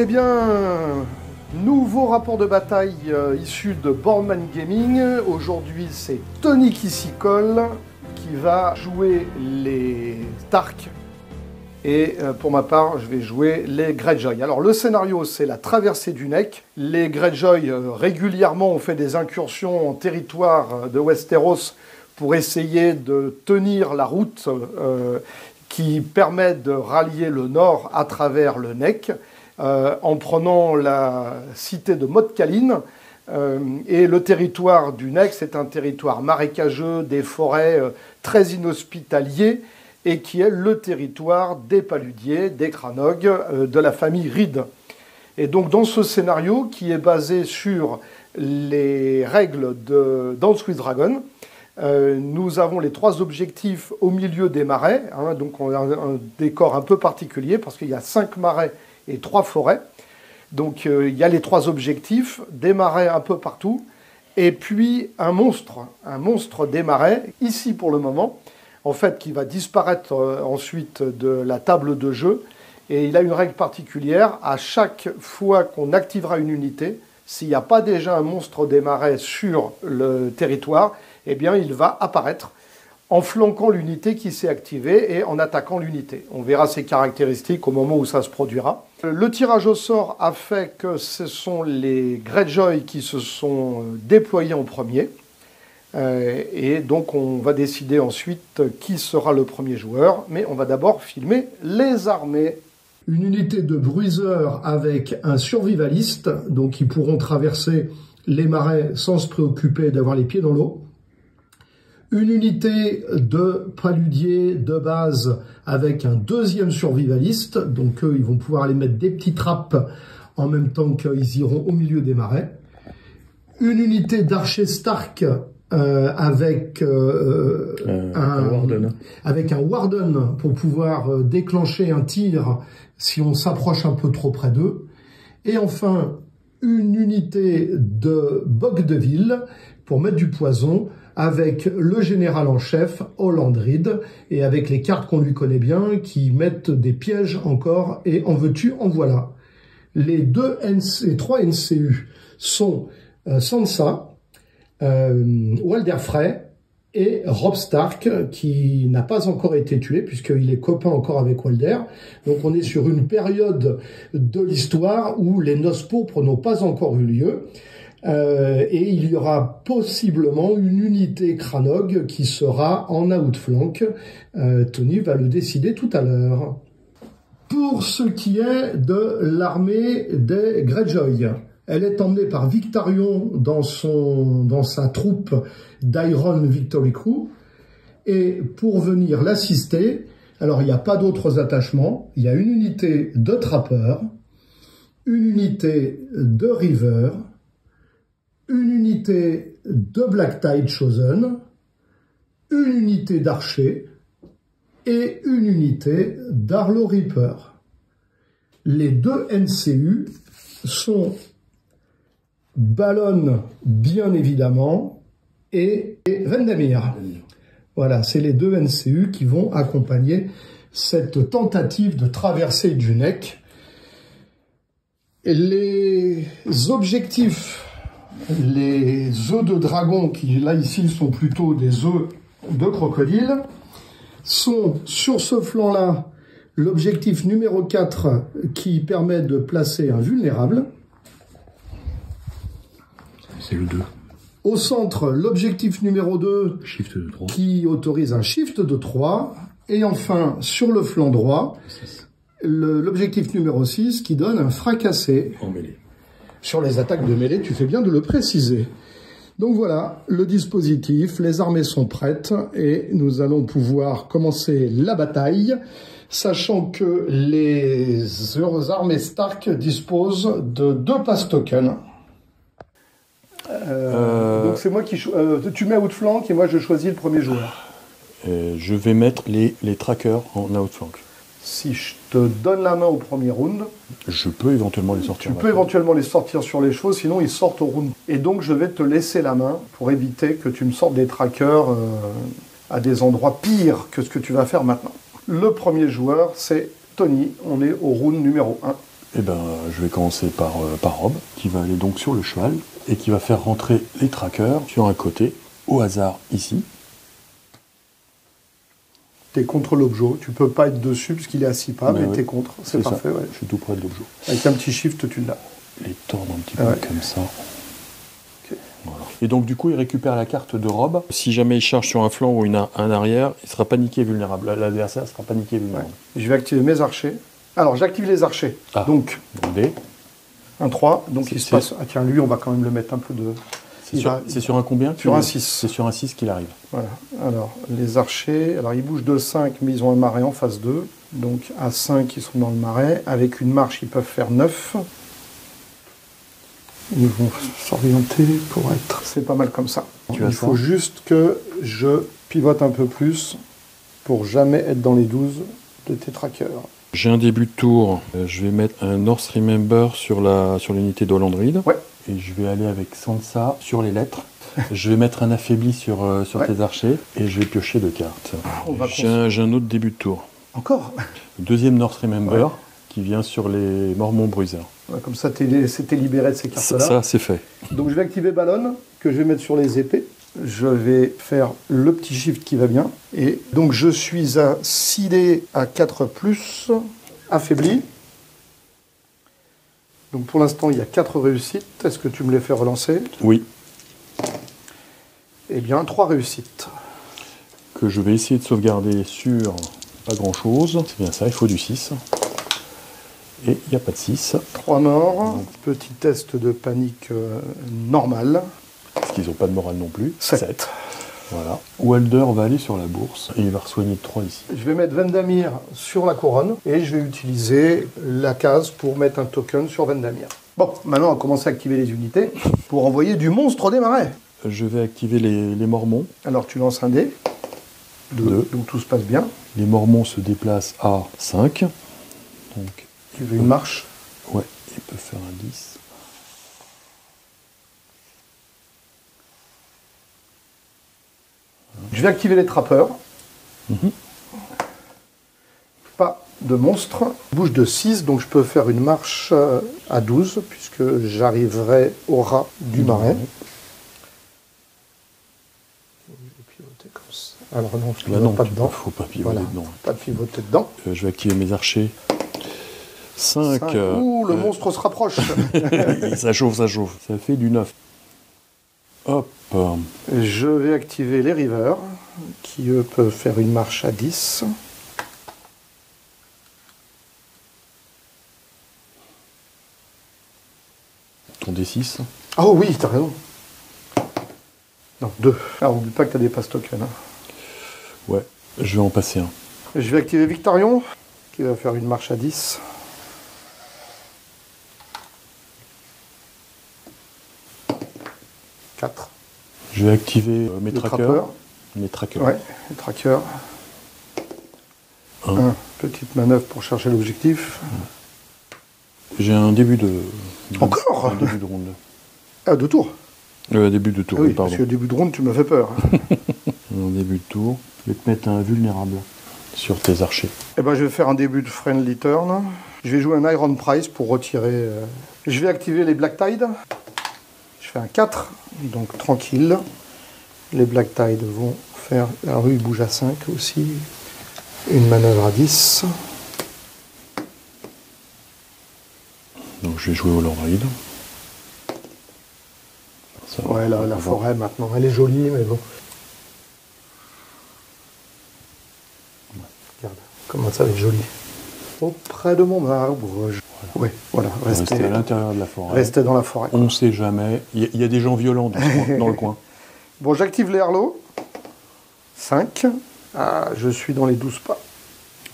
Eh bien, nouveau rapport de bataille issu de Boardman Gaming. Aujourd'hui, c'est Tony qui s'y colle, qui va jouer les Stark. Et pour ma part, je vais jouer les Greyjoy. Alors, le scénario, c'est la traversée du Neck. Les Greyjoy, régulièrement, ont fait des incursions en territoire de Westeros pour essayer de tenir la route qui permet de rallier le nord à travers le Neck. En prenant la cité de Motte Caline. Et le territoire du Neck, c'est un territoire marécageux, des forêts très inhospitaliers, et qui est le territoire des Paludiers, des Cranog, de la famille Reed. Et donc dans ce scénario, qui est basé sur les règles de Dance with Dragon, nous avons les 3 objectifs au milieu des marais, hein, donc on a un décor un peu particulier, parce qu'il y a 5 marais et 3 forêts. Donc il y a les 3 objectifs, des marais un peu partout, et puis un monstre des marais, ici pour le moment, en fait, qui va disparaître ensuite de la table de jeu. Et il a une règle particulière, à chaque fois qu'on activera une unité, s'il n'y a pas déjà un monstre des marais sur le territoire, eh bien il va apparaître en flanquant l'unité qui s'est activée et en attaquant l'unité. On verra ses caractéristiques au moment où ça se produira. Le tirage au sort a fait que ce sont les Greyjoy qui se sont déployés en premier. Et donc on va décider ensuite qui sera le premier joueur. Mais on va d'abord filmer les armées. Une unité de bruiseurs avec un survivaliste, donc ils pourront traverser les marais sans se préoccuper d'avoir les pieds dans l'eau. Une unité de paludiers de base avec un 2e survivaliste. Donc eux, ils vont pouvoir aller mettre des petites trappes en même temps qu'ils iront au milieu des marais. Une unité d'archers Stark avec un Warden pour pouvoir déclencher un tir si on s'approche un peu trop près d'eux. Et enfin, une unité de Bog de Ville pour mettre du poison, avec le général en chef, Holland Reed, et avec les cartes qu'on lui connaît bien, qui mettent des pièges encore, et en veux-tu, en voilà. Les 3 NCU sont Sansa, Walder Frey et Robb Stark, qui n'a pas encore été tué, puisqu'il est copain encore avec Walder. Donc on est sur une période de l'histoire où les noces pourpres n'ont pas encore eu lieu. Et il y aura possiblement une unité Cranog qui sera en outflank. Tony va le décider tout à l'heure. Pour ce qui est de l'armée des Greyjoy, elle est emmenée par Victarion dans sa troupe d'Iron Victory Crew. Et pour venir l'assister, alors il n'y a pas d'autres attachements, il y a une unité de trappeurs, une unité de river, une unité de Black Tide Chosen, une unité d'archers et une unité d'Arlo Reaper. Les 2 NCU sont Balon, bien évidemment, et Vendemir. Voilà, c'est les 2 NCU qui vont accompagner cette tentative de traversée du Neck. Et les objectifs, les œufs de dragon, qui là ici sont plutôt des œufs de crocodile, sont sur ce flanc-là l'objectif numéro 4 qui permet de placer un vulnérable. C'est le 2. Au centre, l'objectif numéro 2 Shift de 3. Qui autorise un shift de 3. Et enfin, sur le flanc droit, l'objectif numéro 6 qui donne un fracassé. En mêlée. Sur les attaques de mêlée, tu fais bien de le préciser. Donc voilà, le dispositif, les armées sont prêtes et nous allons pouvoir commencer la bataille, sachant que les armées Stark disposent de 2 pass tokens. Donc c'est moi qui... tu mets outflank et moi je choisis le premier joueur. Je vais mettre les trackers en outflank. Si je te donne la main au premier round... Je peux éventuellement les sortir. Tu peux éventuellement les sortir sur les chevaux, sinon ils sortent au round. Et donc je vais te laisser la main pour éviter que tu me sortes des trackers à des endroits pires que ce que tu vas faire maintenant. Le premier joueur, c'est Tony. On est au round numéro 1. Eh ben, je vais commencer par Rob, qui va aller donc sur le cheval et qui va faire rentrer les trackers sur un côté, au hasard ici. T'es contre l'objet, tu peux pas être dessus parce qu'il est assis pas, mais ouais. t'es contre, c'est parfait. Ouais. Je suis tout près de l'objet. Avec un petit shift, tu l'as. Les tordre un petit peu comme ça. Okay. Voilà. Et donc du coup, il récupère la carte de Rob. Si jamais il charge sur un flanc ou un arrière, il sera paniqué et vulnérable. L'adversaire sera paniqué et vulnérable. Ouais. Je vais activer mes archers. Alors, j'active les archers. Ah. Donc, D. un 3, donc il se passe... Ah tiens, lui, on va quand même le mettre un peu de... C'est sur un combien? Sur un 6. C'est sur un 6 qu'il arrive. Voilà. Alors, les archers, alors ils bougent de 5, mais ils ont un marais en phase 2. Donc, à 5, ils sont dans le marais. Avec une marche, ils peuvent faire 9. Ils vont s'orienter pour être... C'est pas mal comme ça. Il faut juste que je pivote un peu plus pour jamais être dans les 12 de tes trackers. J'ai un début de tour. Je vais mettre un North Remember sur l'unité d'Hollandrid. Ouais. Et je vais aller avec Sansa sur les lettres. Je vais mettre un affaibli sur tes archers et je vais piocher 2 cartes. J'ai un autre début de tour. Encore? Deuxième North Remember qui vient sur les Mormons Bruisers. Ouais, comme ça, c'était libéré de ces cartes-là. Ça, c'est fait. Donc je vais activer Ballon, que je vais mettre sur les épées. Je vais faire le petit shift qui va bien. Et donc je suis à 6D à 4+, affaibli. Donc pour l'instant, il y a 4 réussites. Est-ce que tu me les fais relancer? Oui. Eh bien, 3 réussites. Que je vais essayer de sauvegarder sur pas grand-chose. C'est bien ça, il faut du 6. Et il n'y a pas de 6. 3 morts. Donc, petit test de panique normal. Parce qu'ils n'ont pas de morale non plus. 7. Voilà. Walder va aller sur la bourse et il va re-soigner de 3 ici. Je vais mettre Vendamir sur la couronne et je vais utiliser la case pour mettre un token sur Vendamir. Bon, maintenant on va commencer à activer les unités pour envoyer du monstre des marais. Je vais activer les Mormons. Alors tu lances un dé. 2. Donc tout se passe bien. Les Mormons se déplacent à 5. Donc, tu veux une marche? Ouais, il peut faire un 10. Je vais activer les trappeurs. Pas de monstre. Bouge de 6, donc je peux faire une marche à 12, puisque j'arriverai au ras du marais. Alors non, je ne pas dedans. Il ne faut pas pivoter dedans. Pas de pivoter dedans. Je vais activer mes archers. 5. Ouh, le monstre se rapproche. Ça chauffe, ça chauffe. Ça fait du 9. Hop. Je vais activer les rivers, qui eux peuvent faire une marche à 10. Ton D6. Oh oui, t'as raison. Non, 2. Ah, oublie pas que t'as des pass tokens. Hein. Ouais, je vais en passer un. Je vais activer Victarion, qui va faire une marche à 10. Je vais activer mes trackers. Mes trackers. Ouais, les trackers. 1. Petite manœuvre pour chercher l'objectif. J'ai un début de... Encore un début de ronde. Ah, 2 tours. Début de tour, ah oui, pardon. Parce que début de ronde, tu me fais peur. Un début de tour. Je vais te mettre un vulnérable sur tes archers. Eh ben, je vais faire un début de friendly turn. Je vais jouer un Iron Price pour retirer... Je vais activer les Black Tide. Je fais un 4, donc tranquille. Les Black Tide vont faire... Alors lui, il bouge à 5 aussi. Une manœuvre à 10. Donc je vais jouer au Lordride. Ouais, la forêt maintenant, elle est jolie, mais bon. Regarde, comment ça, elle est jolie. Auprès de mon arbre. Oui, voilà. Restez à l'intérieur de la forêt. Restez dans la forêt. On ne sait jamais. Il y a des gens violents dans le coin. Bon, j'active les Herlots. 5. Ah, je suis dans les 12 pas.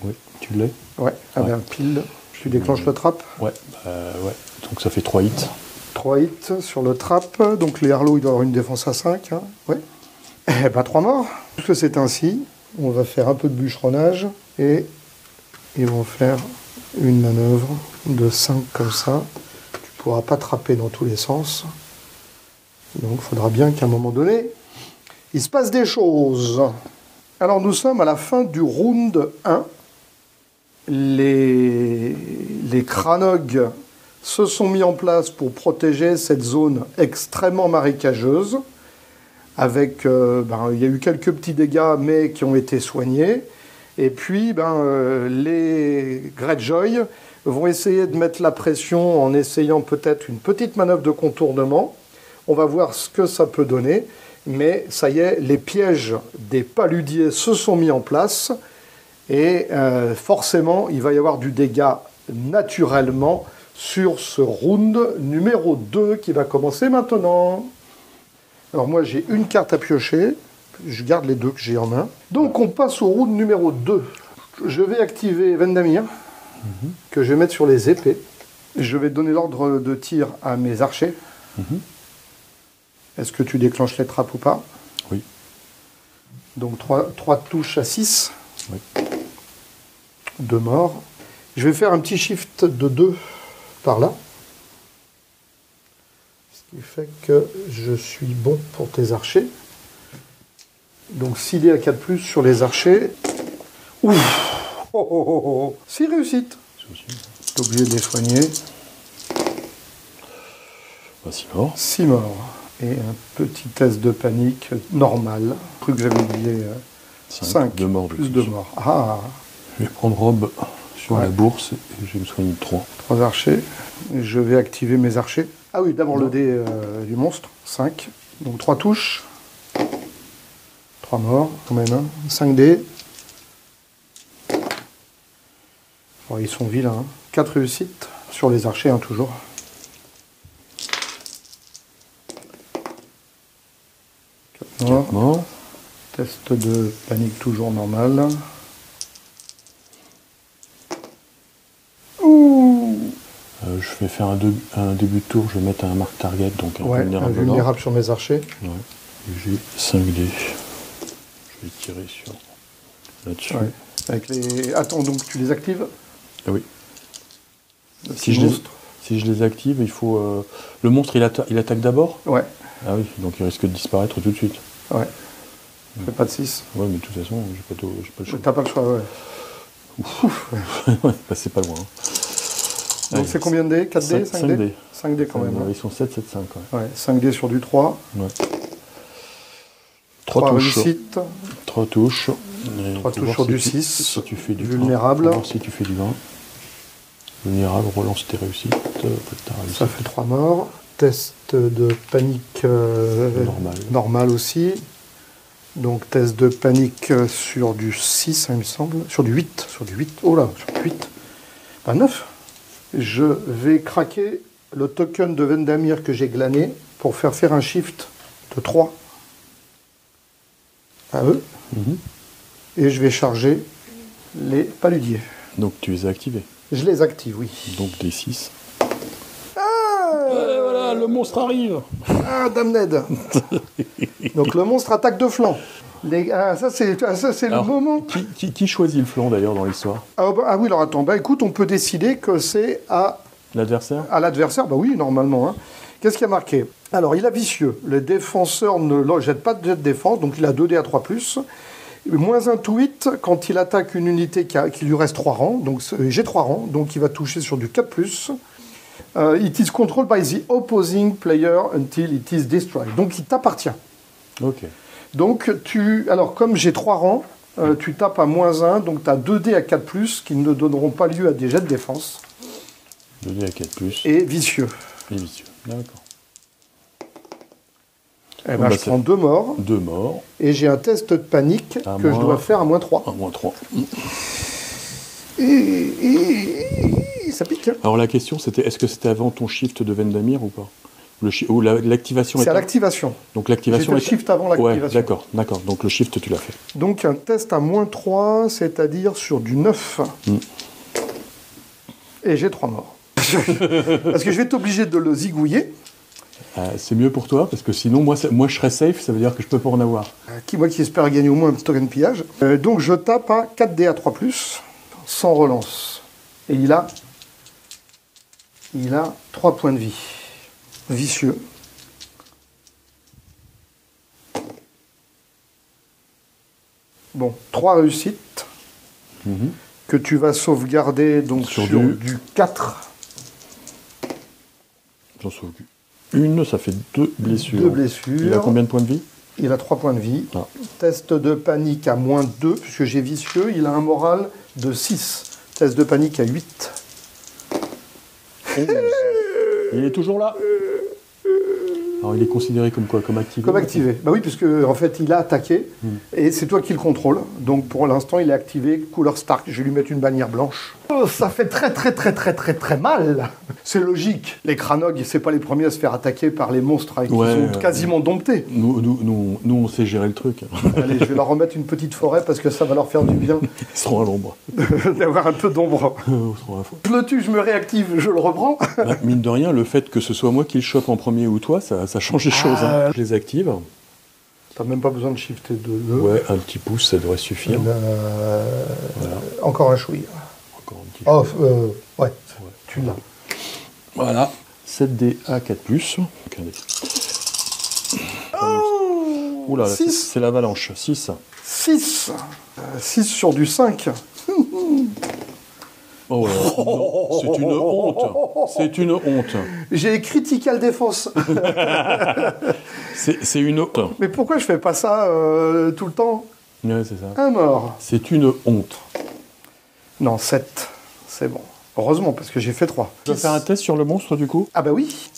Oui, tu l'es. Ouais, avec un pile. Tu déclenches le trap. Ouais, ouais. Donc ça fait 3 hits. 3 hits sur le trap. Donc les Herlots, ils doivent avoir une défense à 5. Hein. Ouais. Eh ben, 3 morts. Puisque c'est ainsi, on va faire un peu de bûcheronnage. Et ils vont faire une manœuvre de 5 comme ça. Tu ne pourras pas trapper dans tous les sens. Donc il faudra bien qu'à un moment donné, il se passe des choses. Alors nous sommes à la fin du round 1. Les les Cranogs se sont mis en place pour protéger cette zone extrêmement marécageuse. Avec, il y a eu quelques petits dégâts, mais qui ont été soignés. Et puis, les Greyjoy vont essayer de mettre la pression en essayant peut-être une petite manœuvre de contournement. On va voir ce que ça peut donner. Mais ça y est, les pièges des paludiers se sont mis en place. Et forcément, il va y avoir du dégât naturellement sur ce round numéro 2 qui va commencer maintenant. Alors moi, j'ai une carte à piocher. Je garde les deux que j'ai en main. Donc, on passe au round numéro 2. Je vais activer Vendamir, que je vais mettre sur les épées. Je vais donner l'ordre de tir à mes archers. Est-ce que tu déclenches les trappes ou pas? Oui. Donc, 3 touches à 6. Oui. 2 morts. Je vais faire un petit shift de 2 par là. Ce qui fait que je suis bon pour tes archers. Donc, s'il est à 4+, sur les archers... Ouf! 6 réussites. T'es obligé de les soigner. 6 morts. 6 morts. Et un petit test de panique normal. Je crois que j'avais oublié 5. 2 morts. Plus 2 morts. Ah! Je vais prendre Rob sur la bourse et je vais me soigner de 3. 3 archers. Et je vais activer mes archers. Ah oui, d'abord le dé du monstre. 5. Donc 3 touches. 3 morts, quand même. Hein. 5 dés. Oh, ils sont vilains. 4 réussites. Sur les archers, hein, toujours. 4 morts. Test de panique toujours normal. Je vais faire un début de tour, je vais mettre un marque target, donc un vulnérable sur mes archers. Ouais. J'ai 5 dés. Je vais tirer sur là-dessus. Ouais. Avec les... Attends, donc tu les actives? Ah oui. Si je les active, il faut... Le monstre, il attaque d'abord? Ouais. Ah oui, donc il risque de disparaître tout de suite. Ouais. Je fais pas de 6. Ouais, mais de toute façon, j'ai pas le choix. T'as pas le choix, ouais. Ouf. Ouais, c'est pas loin. Hein. Donc c'est combien de dés? 4 dés? 5 dés? 5 dés quand même. Ils sont 7, 7, 5. Ouais, 5 dés sur du 3. Ouais. 3 réussites. 3 touches. 3 touches sur du 6. Si tu fais du vulnérable. Voir si tu fais du 20. Vulnérable, relance tes réussites. Ça fait 3 morts. Test de panique normal aussi. Donc test de panique sur du 6, il me semble. Sur du 8. Oh là, sur du 8. 9. Je vais craquer le token de Vendamir que j'ai glané pour faire un shift de 3 à eux. Et je vais charger les paludiers. Donc tu les as activés? Je les active, oui. Donc des 6. Voilà, le monstre arrive. Ah, damned. Donc le monstre attaque de flanc. Ça c'est le moment. Qui choisit le flanc d'ailleurs dans l'histoire? Ah oui, alors attends, écoute, on peut décider que c'est à... L'adversaire? À l'adversaire, oui, normalement. Hein. Qu'est-ce qui a marqué? Alors, il a vicieux. Le défenseur ne jette pas de jet de défense, donc il a 2 dés à 3+. Moins un tweet quand il attaque une unité qui lui reste 3 rangs. Donc j'ai 3 rangs, donc il va toucher sur du 4+. It is controlled by the opposing player until it is destroyed. Donc il t'appartient. Ok. Donc alors comme j'ai 3 rangs, tu tapes à -1, donc tu as 2 dés à 4+, qui ne donneront pas lieu à des jets de défense. 2 dés à 4+. Et vicieux. D'accord. Eh ben, je prends 2 morts. 2 morts. Et j'ai un test de panique que je dois faire à -3. À -3. Et ça pique. Hein. Alors la question c'était, est-ce que c'était avant ton shift de Vendamir ou pas? Ou l'activation C'est à l'activation. Donc l'activation j'ai fait le shift avant l'activation. Ouais, d'accord. Donc le shift tu l'as fait. Donc un test à -3, c'est-à-dire sur du 9. Et j'ai 3 morts. Parce que je vais être obligé de le zigouiller. C'est mieux pour toi, parce que sinon, moi je serais safe, ça veut dire que je peux pas en avoir. Moi qui espère gagner au moins un petit token de pillage. Donc je tape à 4 dés à 3+, sans relance. Et il a 3 points de vie. Vicieux. Bon, 3 réussites. que tu vas sauvegarder donc sur du 4. J'en sauve une, ça fait 2 blessures. 2 blessures. Il a combien de points de vie? Il a 3 points de vie. Ah. Test de panique à -2, puisque j'ai vicieux. Il a un moral de 6. Test de panique à 8. 11. Il est toujours là. Alors il est considéré comme quoi? Comme activé? Comme activé. Bah oui, puisque en fait il a attaqué et c'est toi qui le contrôle. Donc pour l'instant il est activé couleur Stark. Je vais lui mettre une bannière blanche. Oh, ça fait très mal. C'est logique. Les Kranog, c'est pas les premiers à se faire attaquer par les monstres qui sont quasiment domptés. Nous, on sait gérer le truc. Allez, je vais leur remettre une petite forêt parce que ça va leur faire du bien. Ils seront à l'ombre. D'avoir un peu d'ombre. Je le tue, je me réactive, je le reprends. Bah, mine de rien, le fait que ce soit moi qui le chope en premier ou toi, ça change les choses. Hein. Je les active. T'as même pas besoin de shifter de... Ouais, un petit pouce, ça devrait suffire. Voilà. Encore un chouïa. Encore un petit ouais, tu l'as. Voilà. 7D à 4+. Oula, c'est l'avalanche. 6. 6 sur du 5. Oh, non, c'est une honte. C'est une honte. J'ai critical défense. C'est une honte. Mais pourquoi je fais pas ça tout le temps? Ouais, c'est ça. Un mort. C'est une honte. Non, 7. C'est bon. Heureusement, parce que j'ai fait 3. Tu vas faire un test sur le monstre, du coup? Ah bah oui.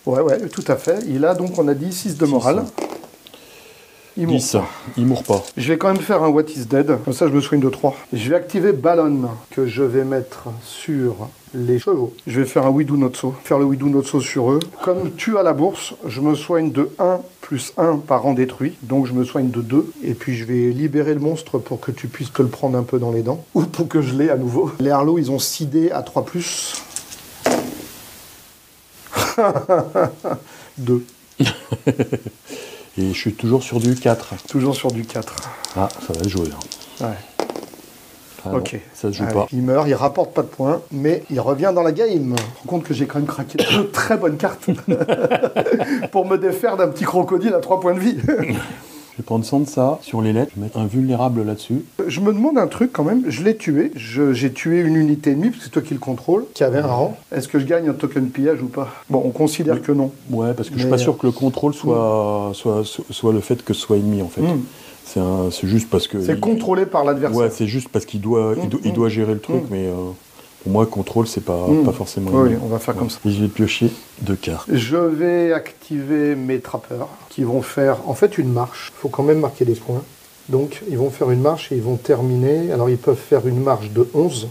Ouais, tout à fait. Il a donc, on a dit, 6 de morale. 10. Il mourra pas. Je vais quand même faire un What is Dead. Comme ça, je me soigne de 3. Je vais activer Ballon, que je vais mettre sur les chevaux. Je vais faire un We Do Not So. Faire le We Do Not So sur eux. Comme tu as la bourse, je me soigne de 1 plus 1 par rang détruit. Donc, je me soigne de 2. Et puis, je vais libérer le monstre pour que tu puisses te le prendre un peu dans les dents. Ou pour que je l'ai à nouveau. Les Harlots, ils ont 6 dés à 3+. 2. Et je suis toujours sur du 4. Toujours sur du 4. Ah, ça va jouer. Ouais. Ah ok. Non, ça se joue pas. Il meurt, il rapporte pas de points, mais il revient dans la game. Je me rends compte que j'ai quand même craqué de très bonnes cartes pour me défaire d'un petit crocodile à 3 points de vie. Je vais prendre 100 de ça sur les lettres, je vais mettre un vulnérable là-dessus. Je me demande un truc quand même, je l'ai tué, j'ai tué une unité ennemie, parce que c'est toi qui le contrôle, qui avait un rang. Est-ce que je gagne un token pillage ou pas? Bon, on considère que non. Ouais, parce que je suis pas sûr que le contrôle soit le fait que ce soit ennemi en fait. C'est juste parce que... C'est contrôlé par l'adversaire. Ouais, c'est juste parce qu'il doit, il doit gérer le truc, mais... Pour moi, contrôle, c'est pas forcément... Oui, on va faire comme ça. Et je vais piocher 2 cartes. Je vais activer mes trappeurs qui vont faire en fait une marche. Il faut quand même marquer des points. Donc, ils vont faire une marche et ils vont terminer. Alors, ils peuvent faire une marche de 11.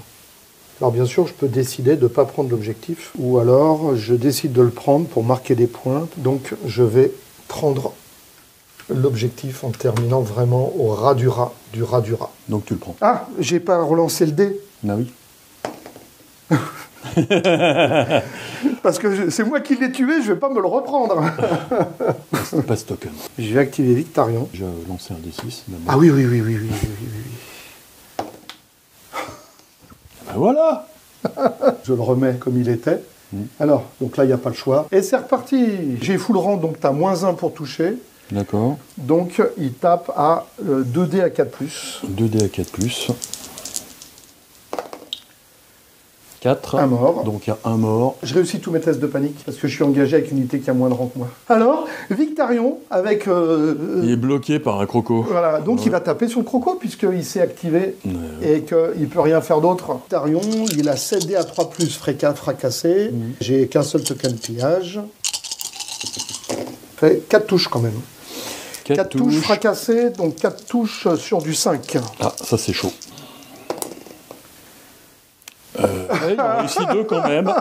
Alors, bien sûr, je peux décider de ne pas prendre l'objectif. Ou alors, je décide de le prendre pour marquer des points. Donc, je vais prendre l'objectif en terminant vraiment au ras du ras du ras du ras. Donc, tu le prends. Ah, j'ai pas relancé le dé. Ah oui. Parce que c'est moi qui l'ai tué, je vais pas me le reprendre. Pas ce token. Je vais activer Victarion. Je vais lancer un D6 d'abord. Ah oui. Ben voilà. Je le remets comme il était. Alors, donc là, il n'y a pas le choix. Et c'est reparti. J'ai full rang, donc tu as -1 pour toucher. D'accord. Donc, il tape à 2D à 4+. 2D à 4+. 4. Un mort. Donc il y a un mort. Je réussis tous mes tests de panique parce que je suis engagé avec une unité qui a moins de rang que moi. Alors, Victarion, avec... il est bloqué par un croco. Voilà, donc il va taper sur le croco puisqu'il s'est activé et qu'il ne peut rien faire d'autre. Victarion, il a 7D à 3+, fracassé. J'ai qu'un seul token pillage. Fait 4 touches quand même. 4 touches fracassées, donc 4 touches sur du 5. Ah, ça c'est chaud. Il en réussit 2 quand même.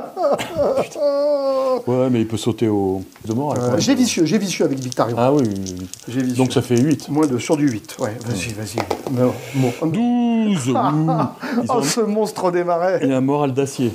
Ouais, mais il peut sauter au... de mort. J'ai vicieux avec Victarion. Ah oui. J'ai vicieux. Donc ça fait 8. Moins de sur du 8. Ouais, vas-y. Non, bon. 12. Oh, ce monstre des marais. Il a un moral d'acier.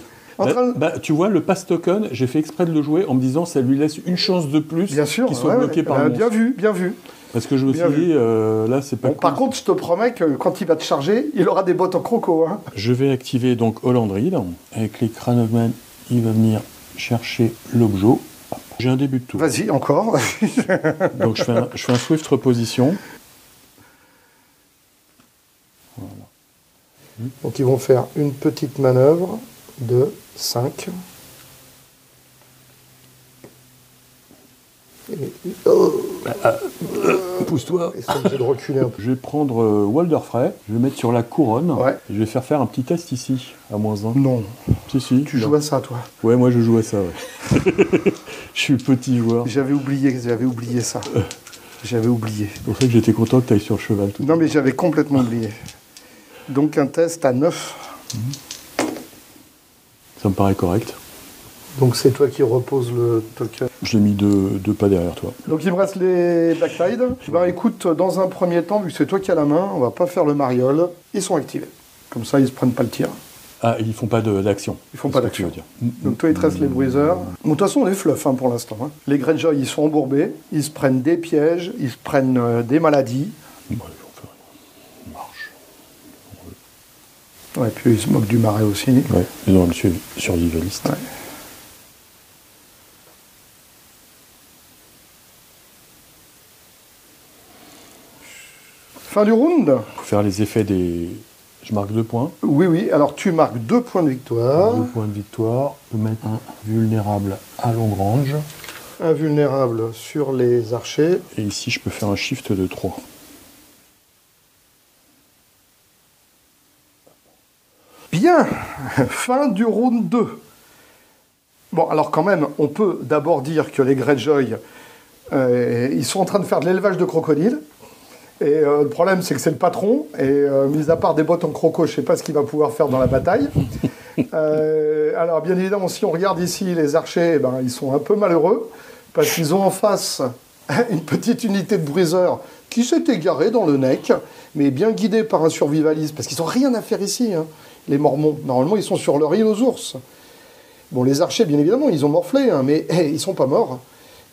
Tu vois, le pass token, j'ai fait exprès de le jouer en me disant ça lui laisse une chance de plus qu'il soit bloqué par le monstre. Bien vu. Parce que je me suis dit, là, c'est pas cool. Par contre, je te promets que quand il va te charger, il aura des bottes en croco. Hein. Je vais activer donc Hollandride. Avec les Kranogman, il va venir chercher l'objet. J'ai un début de tour. Vas-y, encore. Donc je fais un Swift reposition. Voilà. Donc ils vont faire une petite manœuvre de 5. Pousse-toi. Ils sont obligés de reculer un peu. Je vais prendre Walder Frey, je vais mettre sur la couronne, Ouais. et je vais faire un petit test ici, à -1. Non, Si. tu joues à ça, toi. Ouais, moi je joue à ça, ouais. Je suis petit joueur. J'avais oublié ça. J'avais oublié. C'est pour ça que j'étais content que tu ailles sur le cheval. Tout Non, mais j'avais complètement oublié. Donc un test à 9. ça me paraît correct. Donc c'est toi qui reposes le token. Je l'ai mis deux pas derrière toi. Donc il me reste les Black Tide. Ben écoute, dans un premier temps, vu que c'est toi qui as la main, on va pas faire le mariole. Ils sont activés. Comme ça, ils se prennent pas le tir. Ah, ils font pas d'action. Ils font pas C'est ce que tu d'action. veux dire. Donc toi, il te reste les bruiseurs. Bon, de toute façon, on est fluff pour l'instant. Hein. Les Greyjoy, ils sont embourbés. Ils se prennent des pièges. Ils se prennent des maladies. Ouais, on fait rien. On marche. Ouais, puis ils se moquent du marais aussi. Ouais, mais non, monsieur survivaliste. Ouais. Fin du round. Faut faire les effets des... Je marque 2 points. Oui. Alors tu marques 2 points de victoire. 2 points de victoire. Je peux mettre un vulnérable à long range. Invulnérable sur les archers. Et ici, je peux faire un shift de 3. Bien. Fin du round 2. Bon, alors quand même, on peut d'abord dire que les Greyjoy, ils sont en train de faire de l'élevage de crocodiles. Et le problème, c'est que c'est le patron. Et mis à part des bottes en croco, je ne sais pas ce qu'il va pouvoir faire dans la bataille. Alors, bien évidemment, si on regarde ici, les archers, ben, ils sont un peu malheureux. Parce qu'ils ont en face une petite unité de bruiseurs qui s'est égarée dans le neck, mais bien guidée par un survivaliste. Parce qu'ils n'ont rien à faire ici, hein, les Mormons. Normalement, ils sont sur leur île aux ours. Bon, les archers, bien évidemment, ils ont morflé, hein, mais ils ne sont pas morts.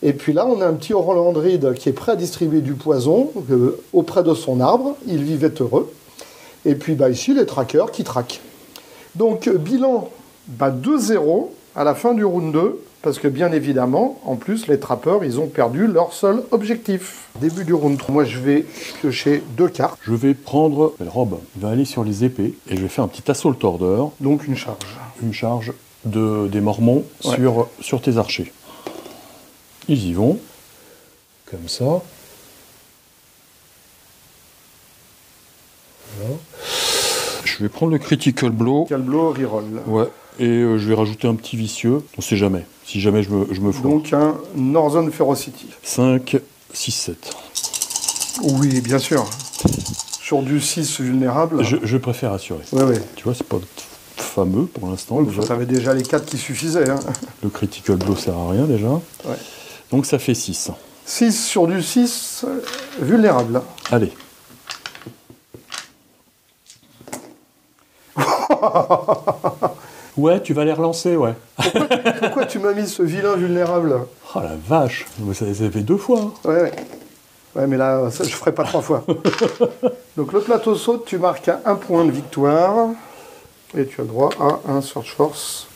Et puis là, on a un petit Oranlandride qui est prêt à distribuer du poison auprès de son arbre. Il vivait heureux. Et puis bah, ici, les trackers qui traquent. Donc, bilan 2-0 à la fin du round 2. Parce que bien évidemment, en plus, les trappeurs, ils ont perdu leur seul objectif. Début du round 3, moi je vais piocher 2 cartes. Je vais prendre Rob. Il va aller sur les épées. Et je vais faire un petit assault order. Donc une charge. Une charge des Mormons sur tes archers. Ils y vont, comme ça. Voilà. Je vais prendre le critical blow. Critical blow, reroll. Ouais, et je vais rajouter un petit vicieux. On sait jamais, si jamais je me foire. Donc un Northern Ferocity. 5, 6, 7. Oui, bien sûr. Sur du 6 vulnérable. Je préfère assurer. Ouais. Tu vois, c'est pas fameux pour l'instant. Tu avais déjà les 4 qui suffisaient. Hein. Le critical blow sert à rien déjà. Ouais. Donc ça fait 6. 6 sur du 6 vulnérable. Allez. Ouais, tu vas les relancer, ouais. Pourquoi tu m'as mis ce vilain vulnérable? Oh la vache, ça fait 2 fois. Hein. Ouais. Ouais, mais là, ça, je ferai pas 3 fois. Donc le plateau saute, tu marques à 1 point de victoire. Et tu as le droit à un Search Force.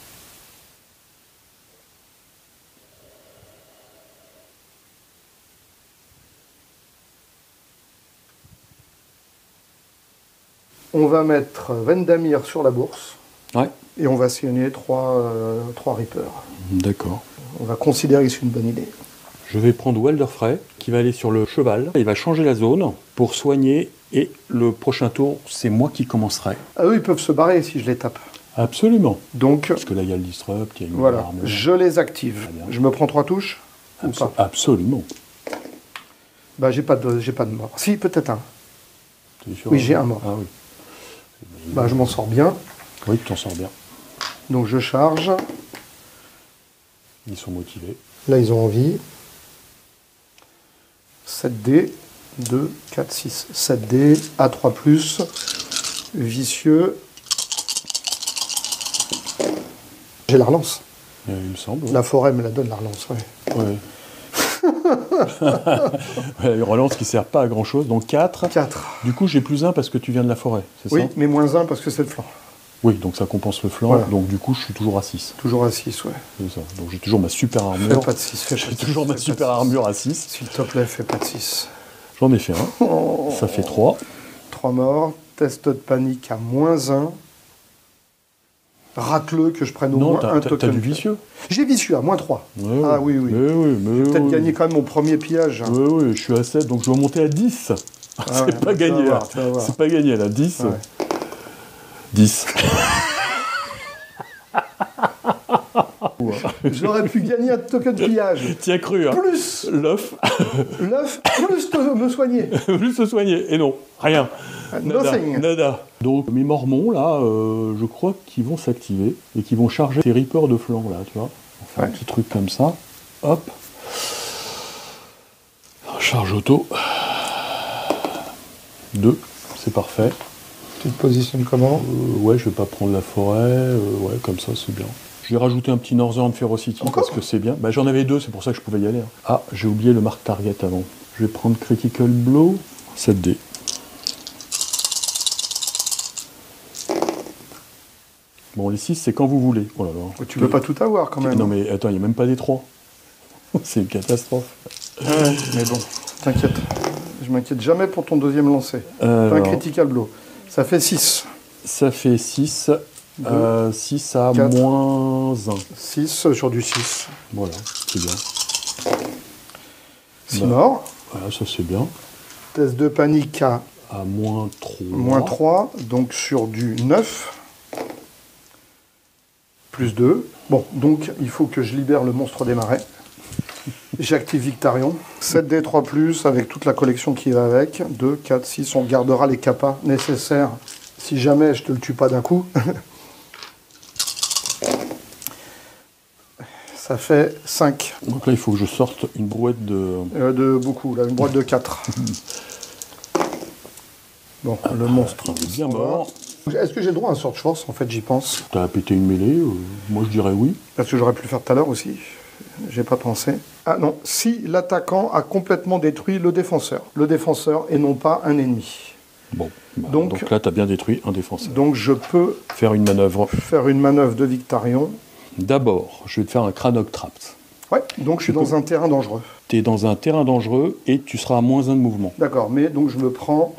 On va mettre Vendamir sur la bourse. Ouais. Et on va signer 3 Reapers. D'accord. On va considérer que c'est une bonne idée. Je vais prendre Walder Frey, qui va aller sur le cheval. Il va changer la zone pour soigner. Et le prochain tour, c'est moi qui commencerai. Ah eux, ils peuvent se barrer si je les tape. Absolument. Donc, parce que là, il y a le disrupt, il y a une voilà, armure. je les active. Je me prends 3 touches ou pas? Absolument. Bah, j'ai pas de mort. Si, peut-être un. Sûr, oui, j'ai un mort. Ah oui. Bah, je m'en sors bien. Oui, tu t'en sors bien. Donc, je charge. Ils sont motivés. Là, ils ont envie. 7D, 2, 4, 6. 7D, A3+, vicieux. J'ai la relance. Il me semble. Ouais. La forêt me la donne, la relance, ouais. Une relance qui ne sert pas à grand chose, donc 4. 4. Du coup, j'ai plus 1 parce que tu viens de la forêt, c'est ça? Oui, mais moins 1 parce que c'est le flanc. Oui, donc ça compense le flanc, voilà. Donc du coup, je suis toujours à 6. Toujours à 6, ouais. C'est ça. Donc j'ai toujours ma super armure. Fais pas de 6, J'ai toujours ma super armure à 6. S'il te plaît, fais pas de 6. J'en ai fait un. Ça fait 3. 3 morts. Test de panique à -1. Rate-le que je prenne au moins un token. T'as du vicieux. J'ai vicieux à -3. Ouais, Ah oui, oui. Mais J'ai peut-être gagné quand même mon premier pillage. Oui, je suis à 7, donc je vais monter à 10. Ah c'est pas gagné, là. C'est pas gagné, là. 10. Ouais. 10. J'aurais pu gagner un token pillage. T'y as cru, hein. Plus l'œuf. L'œuf, plus me soigner. Plus se soigner. Et non, rien. Nothing. Nada. Donc mes mormons, là, je crois qu'ils vont s'activer et qu'ils vont charger ces rippers de flanc, là, tu vois. On fait un petit truc comme ça. Hop. Charge auto. 2. C'est parfait. Tu te positionnes comment? Ouais, je vais pas prendre la forêt. Ouais, comme ça, c'est bien. Je vais rajouter un petit Northern Ferocity parce que c'est bien. Bah, j'en avais 2, c'est pour ça que je pouvais y aller. Hein. Ah, j'ai oublié le mark target avant. Je vais prendre Critical Blow. 7D. Bon, les 6, c'est quand vous voulez. Oh là là. Tu peux pas tout avoir quand même. Non, mais attends, il n'y a même pas des 3. C'est une catastrophe. Ouais, mais bon, t'inquiète. Je m'inquiète jamais pour ton deuxième lancer. Un Critical Blow. Ça fait 6. Ça fait 6. 6 à 4. -1. 6 sur du 6. Voilà, c'est bien. 6 morts. Voilà, ça c'est bien. Test de panique à -3. -3, donc sur du 9. Plus 2. Bon, donc il faut que je libère le monstre des marais. J'active Victarion. 7D3+, avec toute la collection qui va avec. 2, 4, 6. On gardera les capas nécessaires si jamais je te le tue pas d'un coup. Ça fait 5. Donc là, il faut que je sorte une brouette de... beaucoup, là, une brouette de 4. Bon, le monstre. Il est bien mort. Est-ce que j'ai le droit à un Sword Force? En fait, j'y pense. T'as pété une mêlée? Moi, je dirais oui. Parce que j'aurais pu le faire tout à l'heure aussi. J'ai pas pensé. Ah non, si l'attaquant a complètement détruit le défenseur. Le défenseur et non pas un ennemi. Bon, donc là, t'as bien détruit un défenseur. Donc je peux faire une manœuvre. Faire une manœuvre de Victarion. D'abord, je vais te faire un Crannog Traps. Ouais, donc je suis dans un terrain dangereux. Tu es dans un terrain dangereux et tu seras à -1 de mouvement. D'accord, mais donc je me prends...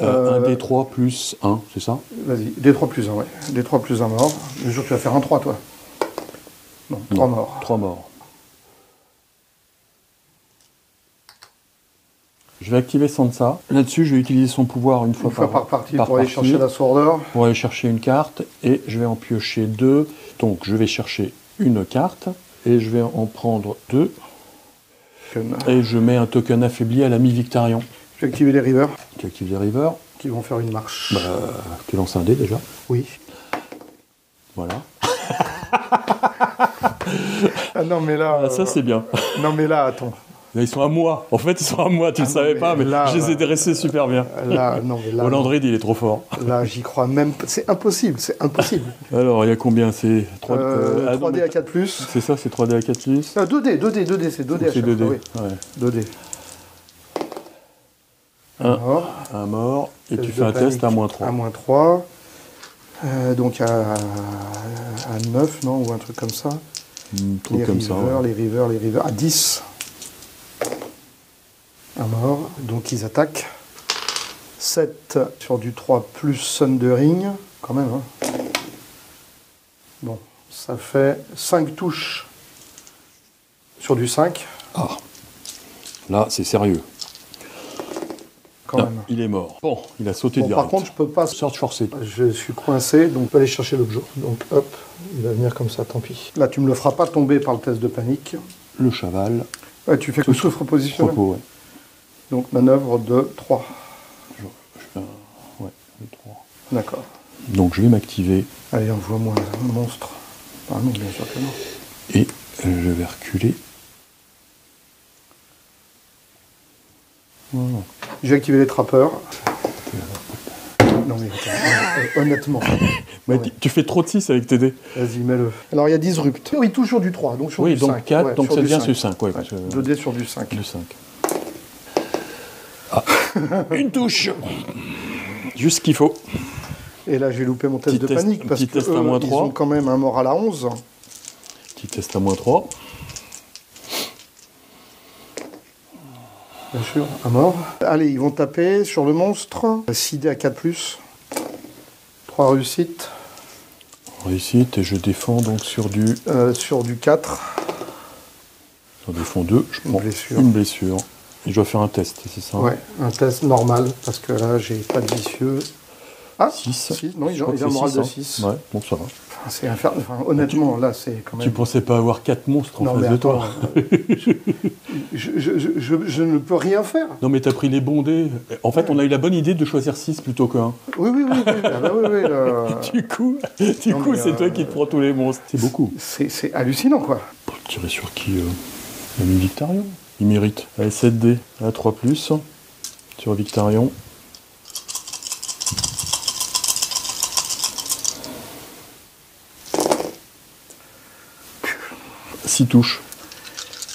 un D3 plus 1, c'est ça? Vas-y, D3 plus 1, ouais. D3 plus 1 mort. Je jure que tu vas faire un 3, toi. Non, 3 morts. 3 morts. Je vais activer Sansa. Là-dessus, je vais utiliser son pouvoir une fois par partie pour aller chercher la Sword. Pour aller chercher une carte. Et je vais en piocher 2. Donc, je vais chercher une carte. Et je vais en prendre 2. Et je mets un token affaibli à l'ami Victarion. Je vais activer les Rivers. Tu actives les Rivers. Qui vont faire une marche. Tu lances un dé déjà. Oui. Voilà. Ah non, mais là... ça, c'est bien. Non, mais là, attends. Là, ils sont à moi. En fait, ils sont à moi. Tu ne le savais pas, mais là, je les ai dressés super bien. Là, non, mais là... Hollandrid, il est trop fort. Là, j'y crois même... C'est impossible, c'est impossible. Alors, il y a combien? C'est 3D à 4+. C'est ça, c'est 3D à 4+. 2D, c'est 2D à chaque 2D. fois, oui. Ouais. 2D. Un mort. Et tu fais un test à -3. À -3. Donc à 9, non? Ou un truc comme ça. Les Rivers. À 10. Un mort. Donc ils attaquent. 7 sur du 3 plus Sundering. Quand même, hein. Bon, ça fait 5 touches sur du 5. Ah. Là, c'est sérieux. Quand même. Il est mort. Bon, il a sauté direct. Par contre, je peux pas... Sorte forcée. Je suis coincé, donc je peux aller chercher l'objet. Donc hop, il va venir comme ça, tant pis. Là, tu me le feras pas tomber par le test de panique. Le chaval. Ouais, tu fais que souffre positionné. Repos, ouais. Donc manœuvre de 3. Je fais ouais, de 3. D'accord. Donc je vais m'activer. Allez, envoie-moi un monstre. Ah non, bien sûr que non. Et je vais reculer. Voilà. J'ai activé les trappeurs. Non mais honnêtement. Mais tu fais trop de 6 avec tes dés. Vas-y, mets-le. Alors il y a disrupt. Il touche sur du 3, donc sur du 5. Oui, donc 4, donc ça devient sur 5. Ouais, 2 dés sur du 5. Du 5. Ah, une touche. Juste ce qu'il faut. Et là j'ai loupé mon test de panique parce que ils ont quand même un moral à 11. Petit test à -3. Bien sûr, un mort. Allez, ils vont taper sur le monstre. 6D à 4+. 3 réussites. Réussite, et je défends donc sur du... Sur du 4. J'en défends 2, je prends une blessure. Et je dois faire un test, c'est ça? Ouais, un test normal, parce que là, j'ai pas de vicieux. Ah, 6. Non, il a un moral de 6. Ouais, bon, ça va. Enfin, c'est infernal. Enfin, honnêtement, là, c'est quand même... Tu pensais pas avoir 4 monstres en face de toi? Je ne peux rien faire. Non, mais t'as pris les bons dés. En fait, on a eu la bonne idée de choisir 6 plutôt que 1. Oui. Ah bah oui. Du coup, c'est toi qui te prends tous les monstres. C'est beaucoup. C'est hallucinant, quoi. Pour tirer sur qui Même Victarion. Il mérite. Allez, 7 dés. Là, 3+. Sur Victarion. Six touches.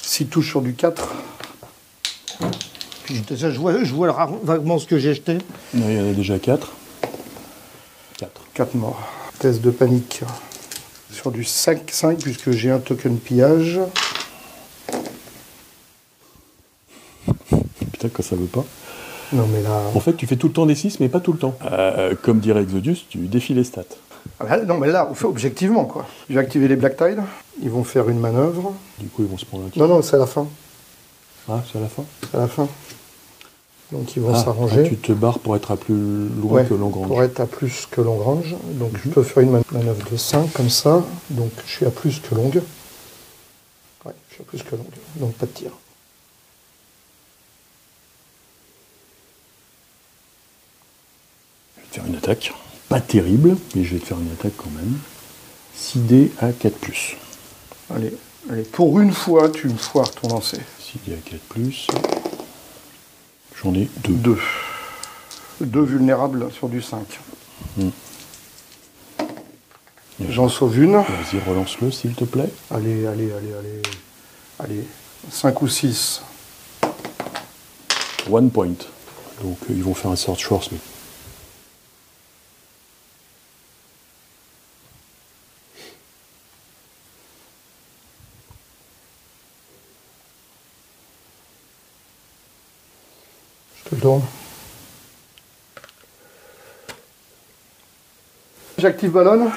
6 touches sur du 4. Puis je vois vaguement ce que j'ai jeté. Il y en a déjà 4. 4 morts. Test de panique. Sur du 5, puisque j'ai un token pillage. Putain, quand ça veut pas. Non, mais là... En fait, tu fais tout le temps des 6, mais pas tout le temps. Comme dirait Exodus, tu défies les stats. Non, mais là, on fait objectivement, quoi. J'ai activé les Black Tide. Ils vont faire une manœuvre. Du coup, ils vont se prendre un kill. Non, c'est à la fin. Ah, c'est à la fin? C'est à la fin. Donc, ils vont s'arranger. Tu te barres pour être à plus loin que Longrange. Pour être à plus que Longrange. Donc, je peux faire une manœuvre de 5, comme ça. Donc, je suis à plus que longue. Ouais, je suis à plus que longue. Donc, pas de tir. Je vais te faire une attaque. Pas terrible, mais je vais te faire une attaque quand même. 6 dés à 4+. Allez, pour une fois, tu me foires ton lancer. 6 dés à 4+. J'en ai 2. 2 vulnérables sur du 5. J'en sauve une. Vas-y, relance-le, s'il te plaît. Allez. 5 ou 6. 1 point. Donc, ils vont faire un Search Force, mais... Je te tourne. J'active ballon.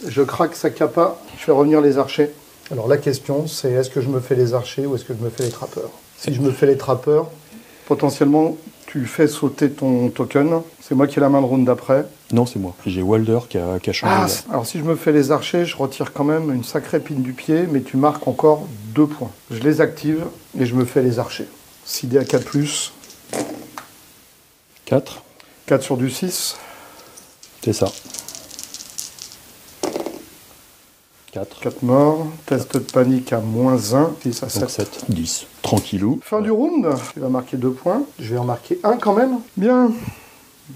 Je craque sa capa. Je fais revenir les archers. Alors la question, c'est est-ce que je me fais les archers ou est-ce que je me fais les trappeurs? Si je me fais les trappeurs, potentiellement, tu fais sauter ton token. C'est moi qui ai la main de round d'après. Non, c'est moi. J'ai Walder qui a changé. Ah, alors si je me fais les archers, je retire quand même une sacrée pine du pied, mais tu marques encore 2 points. Je les active et je me fais les archers. 6 dés à 4+. 4. 4 sur du 6. C'est ça. 4. 4 morts. Test de panique à -1. 6 à 7. Donc 7. 10. Tranquillou. Fin du round. Tu vas marquer 2 points. Je vais en marquer 1 quand même. Bien.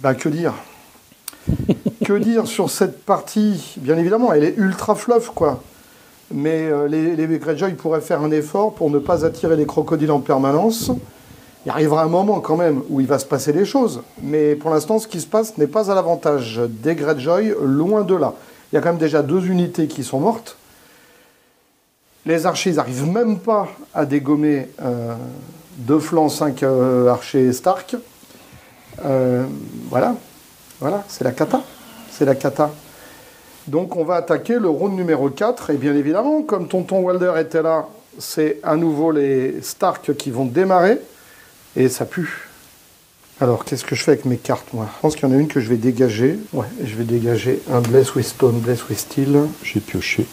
Bah que dire Que dire sur cette partie? Bien évidemment, elle est ultra fluff, quoi. Mais les Greyjoy pourraient faire un effort pour ne pas attirer les crocodiles en permanence. Il arrivera un moment quand même où il va se passer des choses. Mais pour l'instant, ce qui se passe n'est pas à l'avantage des Greyjoy, loin de là. Il y a quand même déjà 2 unités qui sont mortes. Les archers, ils n'arrivent même pas à dégommer 2 flancs, 5 archers Stark. Voilà, c'est la cata. C'est la cata. Donc on va attaquer le round numéro 4. Et bien évidemment, comme tonton Walder était là, c'est à nouveau les Stark qui vont démarrer. Et ça pue. Alors, qu'est-ce que je fais avec mes cartes, moi? Je pense qu'il y en a une que je vais dégager. Ouais, je vais dégager un Bless with Stone, Bless with Steel. J'ai pioché.